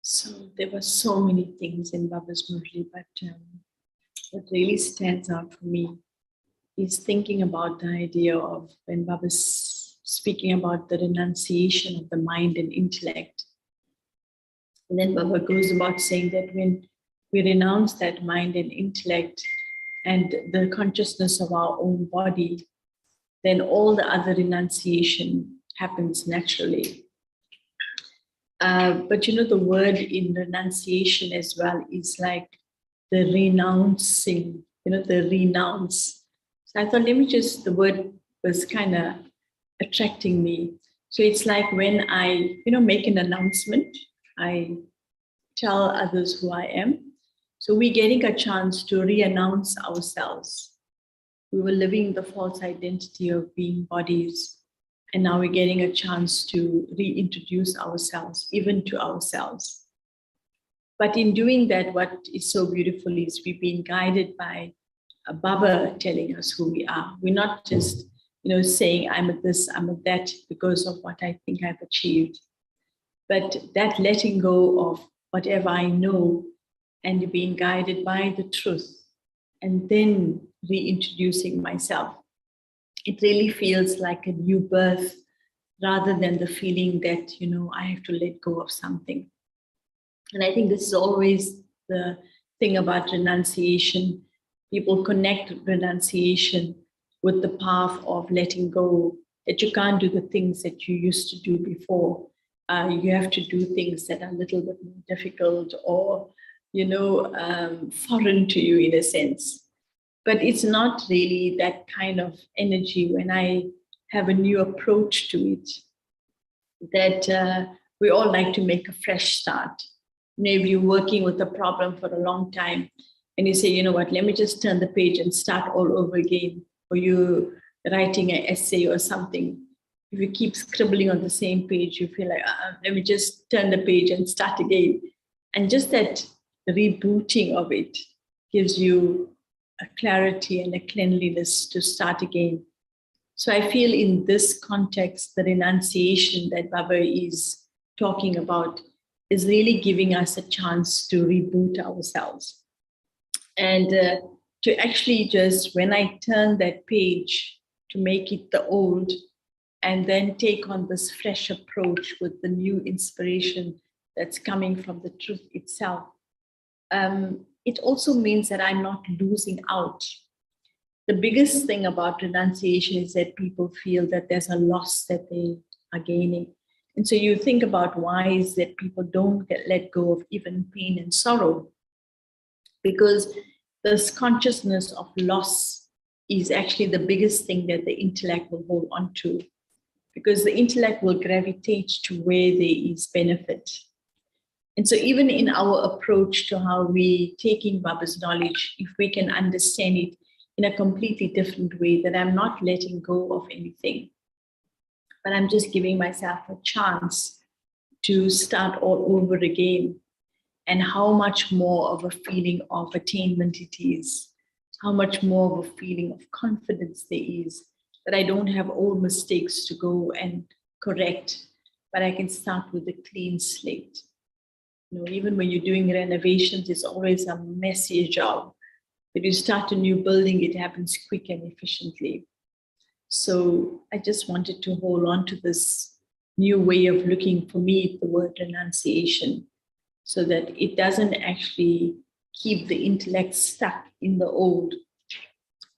So there were so many things in Baba's Murli, but what really stands out for me is thinking about the idea of when Baba's speaking about the renunciation of the mind and intellect. And then Baba goes about saying that when we renounce that mind and intellect and the consciousness of our own body, then all the other renunciation happens naturally. But you know, the word in renunciation as well is like the renouncing, you know, the renounce. So I thought, the word was kind of attracting me. So it's like when I, you know, make an announcement, I tell others who I am. So we're getting a chance to re-announce ourselves. We were living the false identity of being bodies. And now we're getting a chance to reintroduce ourselves, even to ourselves. But in doing that, what is so beautiful is we've been guided by a Baba telling us who we are. We're not just, you know, saying I'm at this, I'm at that because of what I think I've achieved. But that letting go of whatever I know and being guided by the truth and then reintroducing myself. It really feels like a new birth rather than the feeling that, you know, I have to let go of something. And I think this is always the thing about renunciation. People connect renunciation with the path of letting go, that you can't do the things that you used to do before. You have to do things that are a little bit more difficult or, you know, foreign to you in a sense. But it's not really that kind of energy when I have a new approach to it, that we all like to make a fresh start. You know, if you're working with a problem for a long time and you say, you know what, let me just turn the page and start all over again, or you're writing an essay or something. If you keep scribbling on the same page, you feel like, let me just turn the page and start again. And just that rebooting of it gives you a clarity and a cleanliness to start again. So I feel in this context, the renunciation that Baba is talking about is really giving us a chance to reboot ourselves. And to actually just, when I turn that page, to make it the old, and then take on this fresh approach with the new inspiration that's coming from the truth itself. It also means that I'm not losing out. The biggest thing about renunciation is that people feel that there's a loss that they are gaining. And so you think about why is that people don't let go of even pain and sorrow, because this consciousness of loss is actually the biggest thing that the intellect will hold on to, because the intellect will gravitate to where there is benefit. And so even in our approach to how we taking Baba's knowledge, if we can understand it in a completely different way, that I'm not letting go of anything, but I'm just giving myself a chance to start all over again, and how much more of a feeling of attainment it is, how much more of a feeling of confidence there is, that I don't have old mistakes to go and correct, but I can start with a clean slate. You know, even when you're doing renovations, it's always a messy job. If you start a new building, it happens quick and efficiently. So I just wanted to hold on to this new way of looking, for me, the word renunciation, so that it doesn't actually keep the intellect stuck in the old,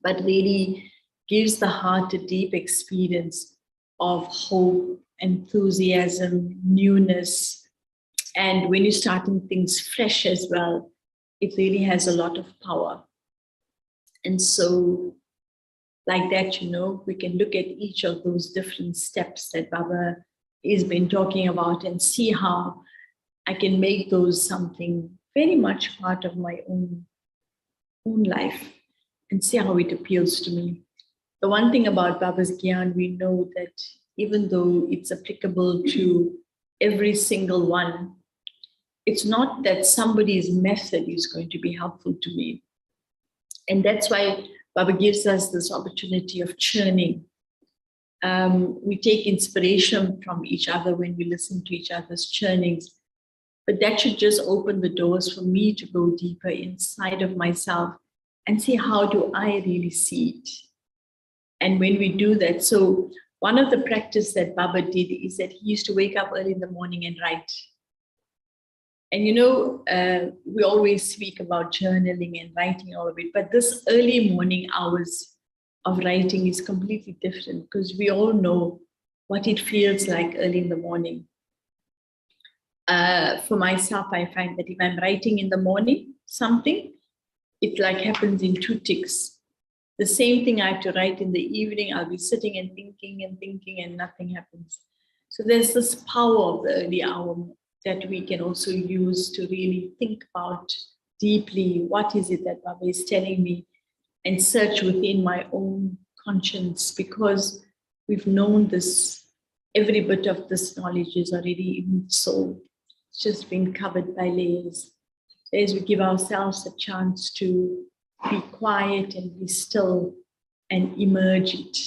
but really gives the heart a deep experience of hope, enthusiasm, newness. And when you're starting things fresh as well, it really has a lot of power. And so like that, you know, we can look at each of those different steps that Baba has been talking about and see how I can make those something very much part of my own life and see how it appeals to me. The one thing about Baba's Gyan, we know that even though it's applicable to every single one, it's not that somebody's method is going to be helpful to me. And that's why Baba gives us this opportunity of churning. We take inspiration from each other when we listen to each other's churnings, but that should just open the doors for me to go deeper inside of myself and see how do I really see it. And when we do that, so one of the practice that Baba did is that he used to wake up early in the morning and write. And you know, we always speak about journaling and writing all of it, but this early morning hours of writing is completely different because we all know what it feels like early in the morning. For myself, I find that if I'm writing in the morning, something, it like happens in 2 ticks. The same thing I have to write in the evening, I'll be sitting and thinking and nothing happens. So there's this power of the early hour that we can also use to really think about deeply, what is it that Baba is telling me, and search within my own conscience, because we've known this, every bit of this knowledge is already in the soul. It's just been covered by layers. So as we give ourselves a chance to be quiet and be still and emerge it,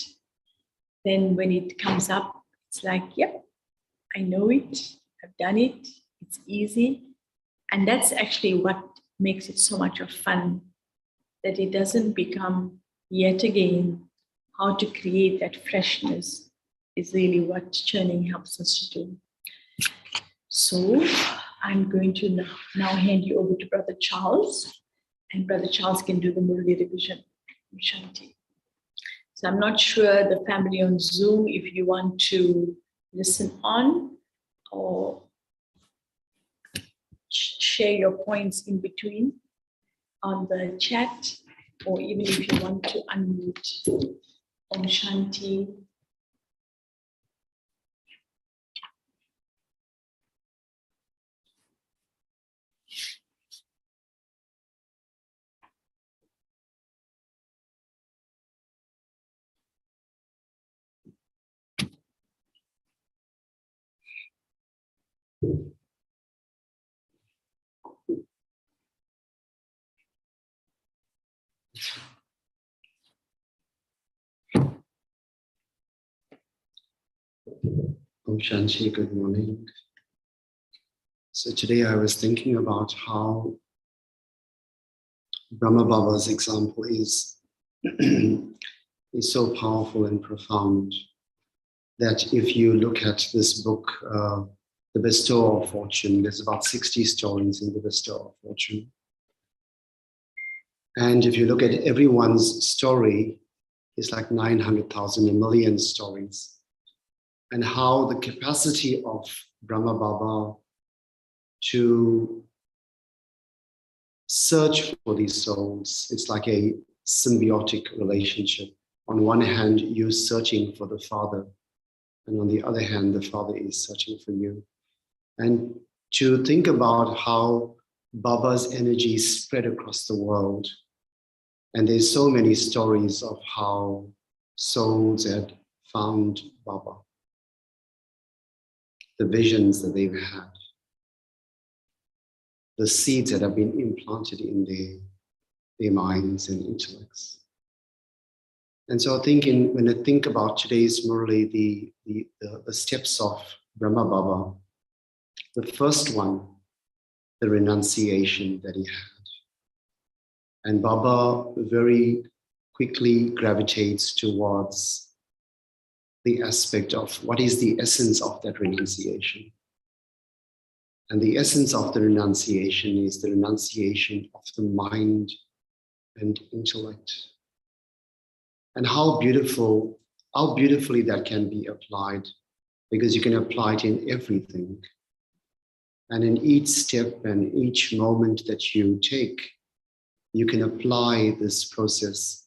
then when it comes up, it's like, yep, I know it, I've done it, it's easy. And that's actually what makes it so much of fun, that it doesn't become yet again how to create that freshness is really what churning helps us to do. So I'm going to now hand you over to Brother Charles, and Brother Charles can do the Murli revision. Shanti. So I'm not sure the family on Zoom, if you want to listen on or share your points in between on the chat, or even if you want to unmute. Om Shanti. Om Shanti, good morning. So today I was thinking about how Brahma Baba's example is so powerful and profound that if you look at this book, The Bestower of Fortune, there's about 60 stories in The Bestower of Fortune. And if you look at everyone's story, it's like 900,000, a million stories. And how the capacity of Brahma Baba to search for these souls, it's like a symbiotic relationship. On one hand, you're searching for the Father, and on the other hand, the Father is searching for you. And to think about how Baba's energy spread across the world, and there's so many stories of how souls had found Baba, the visions that they've had, the seeds that have been implanted in their minds and intellects. And so I think when I think about today's Murli, the steps of Brahma Baba, the first one, the renunciation that he had. And Baba very quickly gravitates towards the aspect of what is the essence of that renunciation. And the essence of the renunciation is the renunciation of the mind and intellect. And how beautifully that can be applied, because you can apply it in everything. And in each step and each moment that you take, you can apply this process.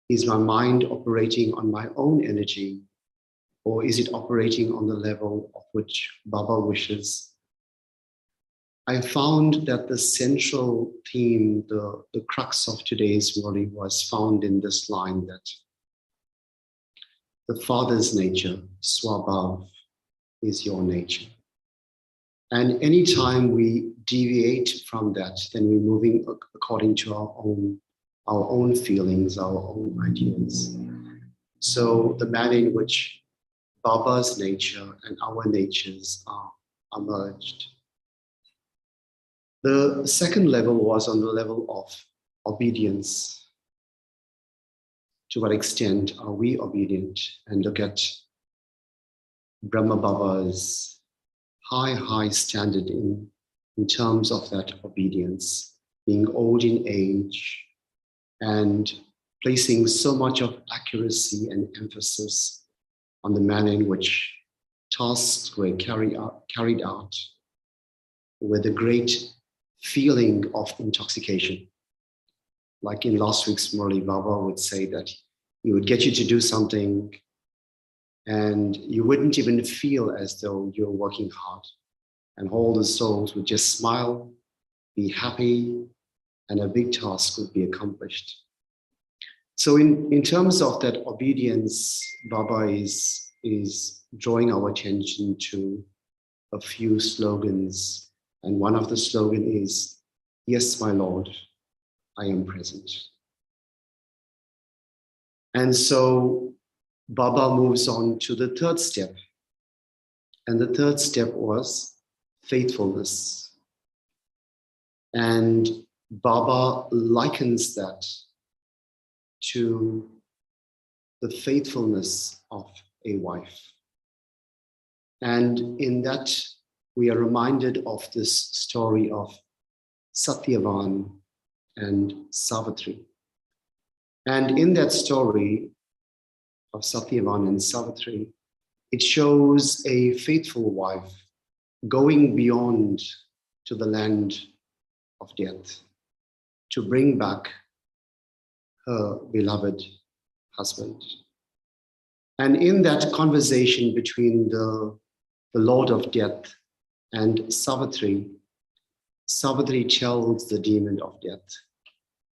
Is my mind operating on my own energy? Or is it operating on the level of which Baba wishes? I found that the central theme, the crux of today's Murli was found in this line that the Father's nature, Swabhav, is your nature. And anytime we deviate from that, then we're moving according to our own feelings, our own ideas. So the manner in which Baba's nature and our natures are merged. The second level was on the level of obedience. To what extent are we obedient? And look at Brahma Baba's high standard in terms of that obedience, being old in age and placing so much of accuracy and emphasis on the manner in which tasks were carried out with a great feeling of intoxication. Like in last week's Murli, Baba would say that he would get you to do something and you wouldn't even feel as though you're working hard. And all the souls would just smile, be happy, and a big task would be accomplished. So in terms of that obedience, Baba is drawing our attention to a few slogans. And one of the slogan is, "Yes, my Lord, I am present." And so Baba moves on to the third step. And the third step was faithfulness. And Baba likens that to the faithfulness of a wife. And in that, we are reminded of this story of Satyavan and Savitri. And in that story of Satyavan and Savitri, it shows a faithful wife going beyond to the land of death to bring back her beloved husband. And in that conversation between the Lord of Death and Savitri, Savitri tells the demon of death.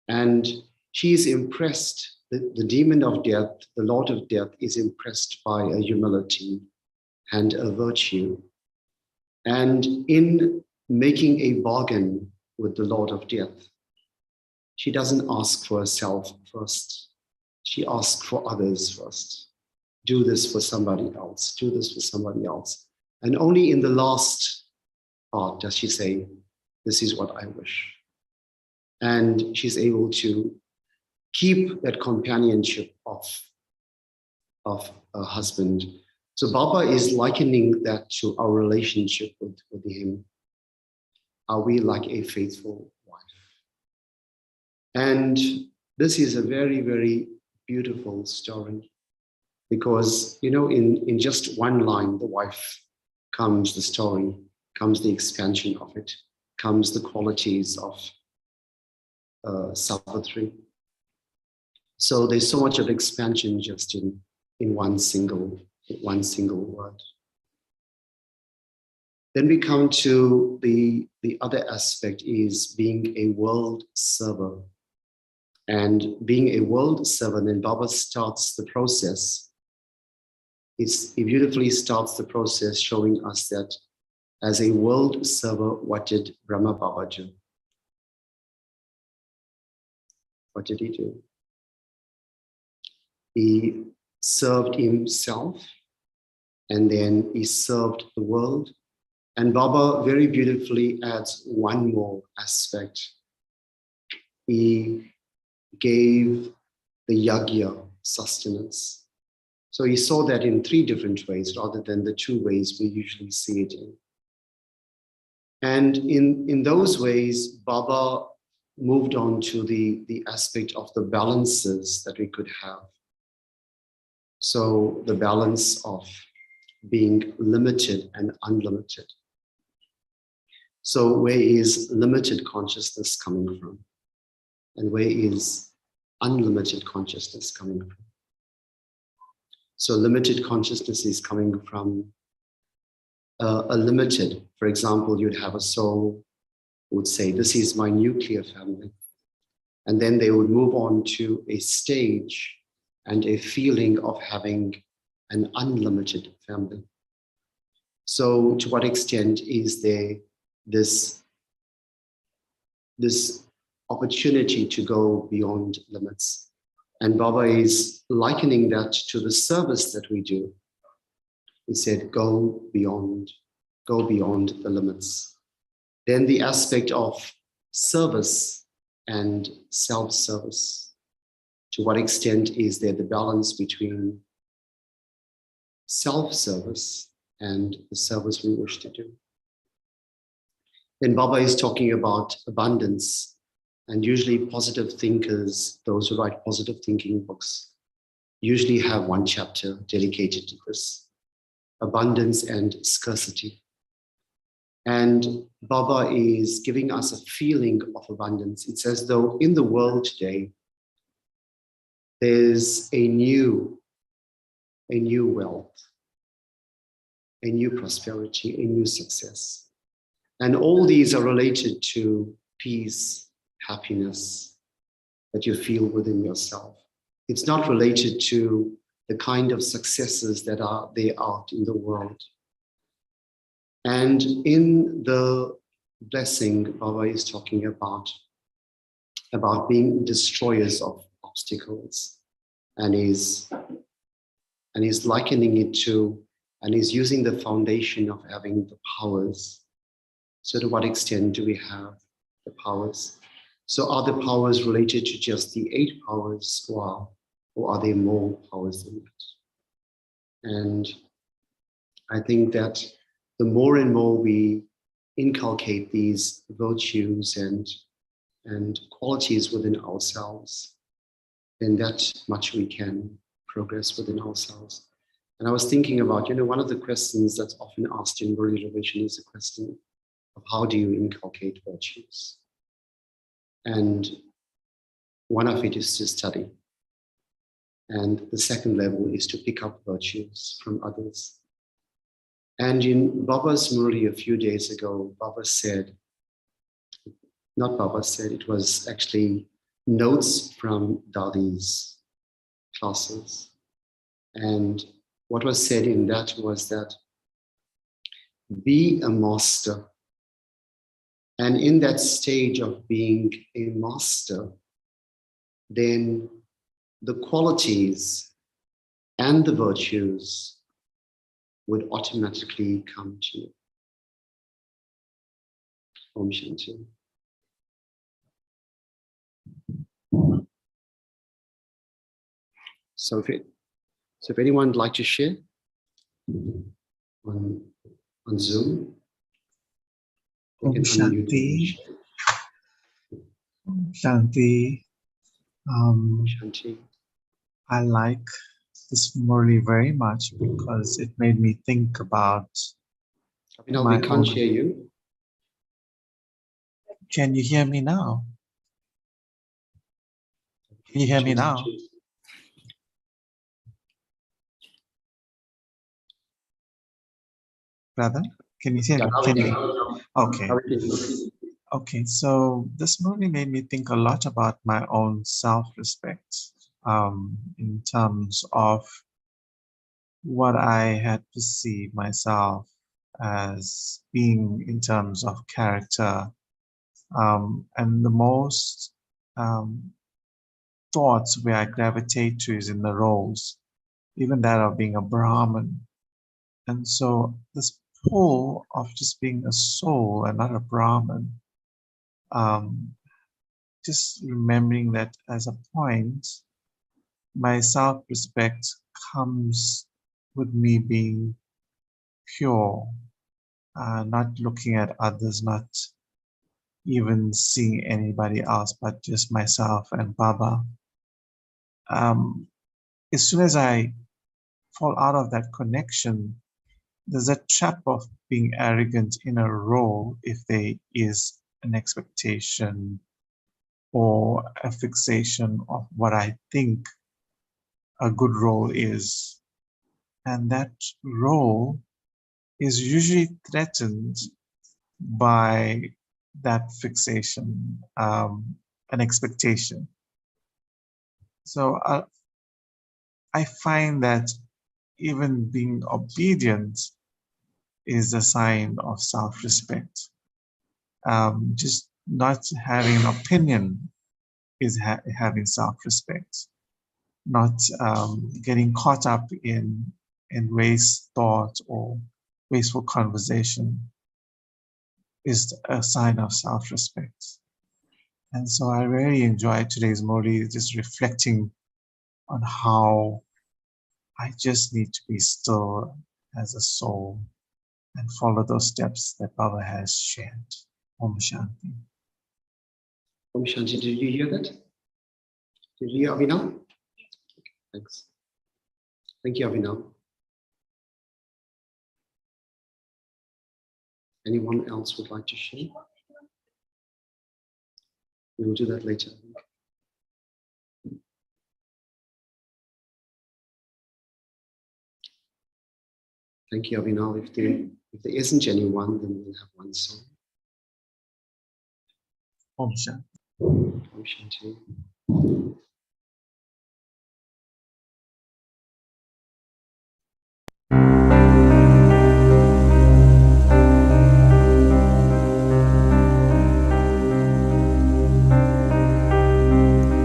And she is impressed, the demon of death, the Lord of Death, is impressed by a humility and a virtue. And in making a bargain with the Lord of Death, she doesn't ask for herself first. She asks for others first. Do this for somebody else. Do this for somebody else. And only in the last part does she say, "This is what I wish." And she's able to keep that companionship of her husband. So Baba is likening that to our relationship with him. Are we like a faithful wife? And this is a very, very beautiful story because, you know, in just one line, the wife comes the story, comes the expansion of it, comes the qualities of Savitri. So there's so much of expansion just in one single word. Then we come to the other aspect is being a world server. And being a world server, then Baba starts the process. He beautifully starts the process showing us that as a world server, what did Brahma Baba do? What did he do? He served himself and then he served the world. And Baba very beautifully adds one more aspect. He gave the yagya sustenance. So he saw that in three different ways rather than the two ways we usually see it in. And in those ways, Baba moved on to the aspect of the balances that we could have. So the balance of being limited and unlimited. So where is limited consciousness coming from? And where is unlimited consciousness coming from? So limited consciousness is coming from a limited, for example, you'd have a soul who would say, this is my nuclear family. And then they would move on to a stage and a feeling of having an unlimited family. So to what extent is there this opportunity to go beyond limits? And Baba is likening that to the service that we do. He said, go beyond the limits. Then the aspect of service and self-service. To what extent is there the balance between self-service and the service we wish to do? Then Baba is talking about abundance, and usually positive thinkers, those who write positive thinking books, usually have one chapter dedicated to this, abundance and scarcity. And Baba is giving us a feeling of abundance. It's as though in the world today, there's a new wealth, a new prosperity, a new success. And all these are related to peace, happiness that you feel within yourself. It's not related to the kind of successes that are there out in the world. And in the blessing, Baba is talking about being destroyers of obstacles, and is likening it to, and is using the foundation of having the powers. So to what extent do we have the powers? So are the powers related to just the 8 powers, or are there more powers than that? And I think that the more and more we inculcate these virtues and qualities within ourselves, then that much we can progress within ourselves. And I was thinking about, one of the questions that's often asked in Murli revision is the question of how do you inculcate virtues? And one of it is to study. And the second level is to pick up virtues from others. And in Baba's Murli a few days ago, Baba said, not Baba said, it was actually notes from Dadi's classes. And what was said in that was that be a master. And in that stage of being a master, then the qualities and the virtues would automatically come to you. Om Shanti. So if anyone would like to share on Zoom. Om Shanti. Om Shanti. Shanti. I like this Murli very much because it made me think about We can't hear you. Can you hear me now? Can you hear me now? Brother, can you hear me? Can you? Okay. Okay, so this Murli made me think a lot about my own self-respect in terms of what I had perceived myself as being in terms of character. And the most thoughts where I gravitate to is in the roles, even that of being a Brahmin. And so this pull of just being a soul and not a Brahmin, just remembering that as a point, my self-respect comes with me being pure, not looking at others, not even seeing anybody else, but just myself and Baba. As soon as I fall out of that connection, there's a trap of being arrogant in a role if there is an expectation or a fixation of what I think a good role is. And that role is usually threatened by that fixation, an expectation. So I find that even being obedient is a sign of self-respect. Just not having an opinion is having self-respect. Not getting caught up in in waste thought or wasteful conversation is a sign of self-respect. And so I really enjoyed today's Murli, just reflecting on how I just need to be still as a soul and follow those steps that Baba has shared. Om Shanti. Om Shanti, did you hear that? Did you hear Abhinav? Thanks. Thank you, Abhinav. Anyone else would like to share? We will do that later. Thank you, Abhinav. If there isn't anyone, then we'll have one song. Om Shanti. Om Shanti.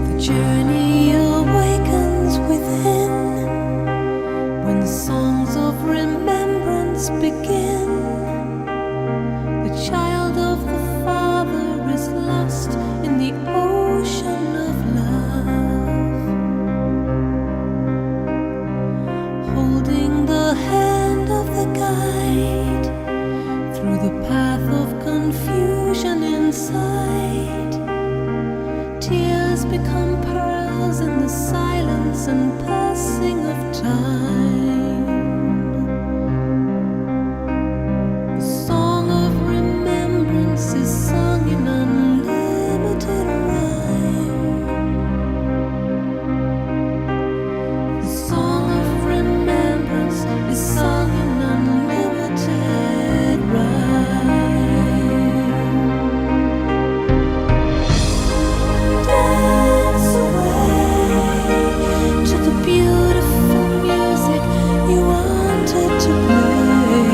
The journey awakens within when the songs of remembrance begin. The child of the Father is lost in the ocean of love, holding the hand of the guide through the path of confusion inside. Tears become pearls in the silence and passing of time. The song of remembrance is sung in unlimited rhyme. The song of remembrance is sung in unlimited rhyme. Dance away to the beautiful music you wanted to play.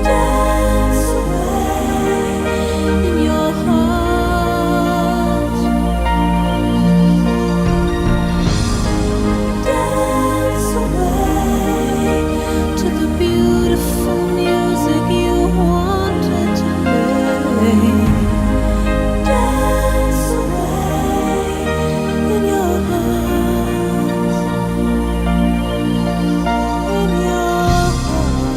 Dance away in your heart. Dance away to the beautiful music you wanted to play. Dance away in your heart. In your heart.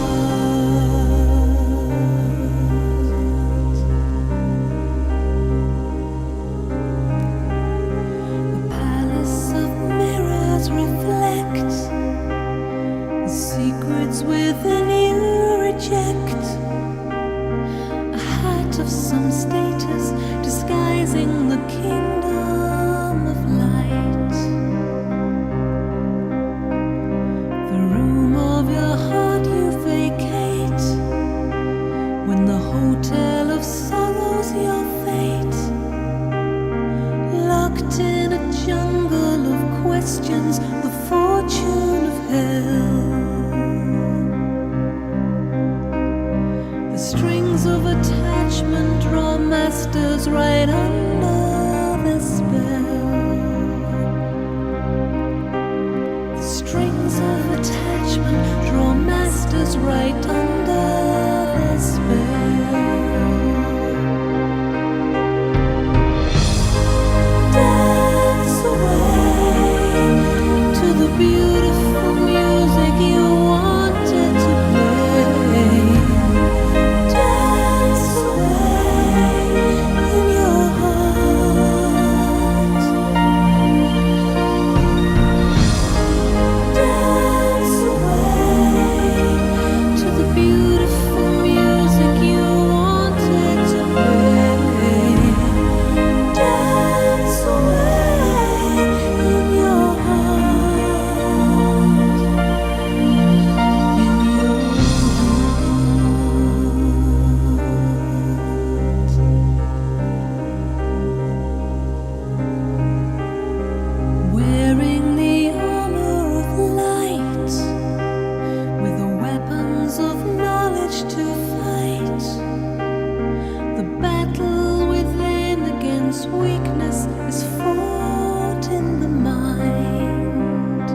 The palace of mirrors reflect the secrets within you reject. A hat of some status disguising the kingdom of light. The room of your heart you vacate when the hotel of sorrows your fate. Locked in a jungle of questions, the fortune of hell. The strings of attachment draw masters right under the spell. The strings of attachment draw masters right under the spell. Dance away to the beautiful music you wanted to play. Dance away in your heart. Dance away to the beautiful music you wanted to play. Dance away in your heart. In your heart. Wearing the armor of light, with the weapons of knowledge to fight. The battle within against weakness is fought in the mind.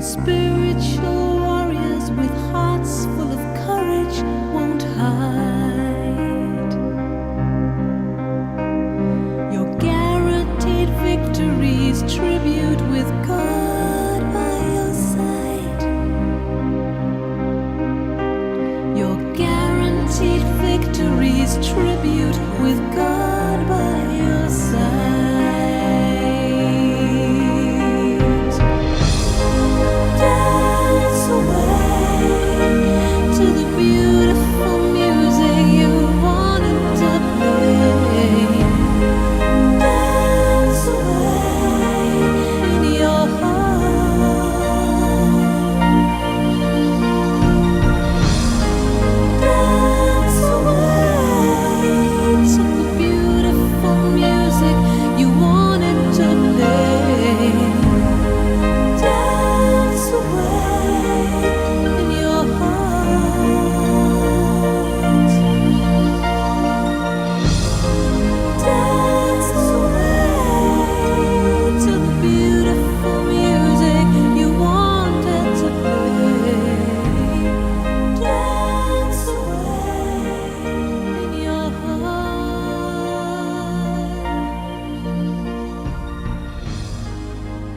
spiritual warriors with hearts full of courage won't hide. Your guaranteed victories, tribute with God by your side. Your guaranteed victories, tribute with God by your side. Dance away to the beautiful music you wanted to play. Dance away in your heart. Dance away to the beautiful music you wanted to play. Dance away in your heart. Dance away to the beautiful music you wanted to play. Dance away in your heart.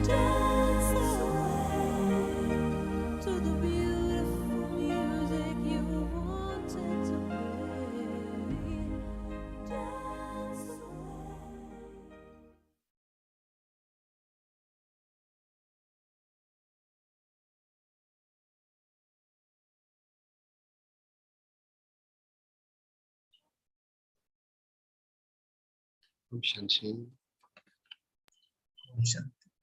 Dance away to the beautiful music you wanted to play. Dance away. Om Shanti. Usha.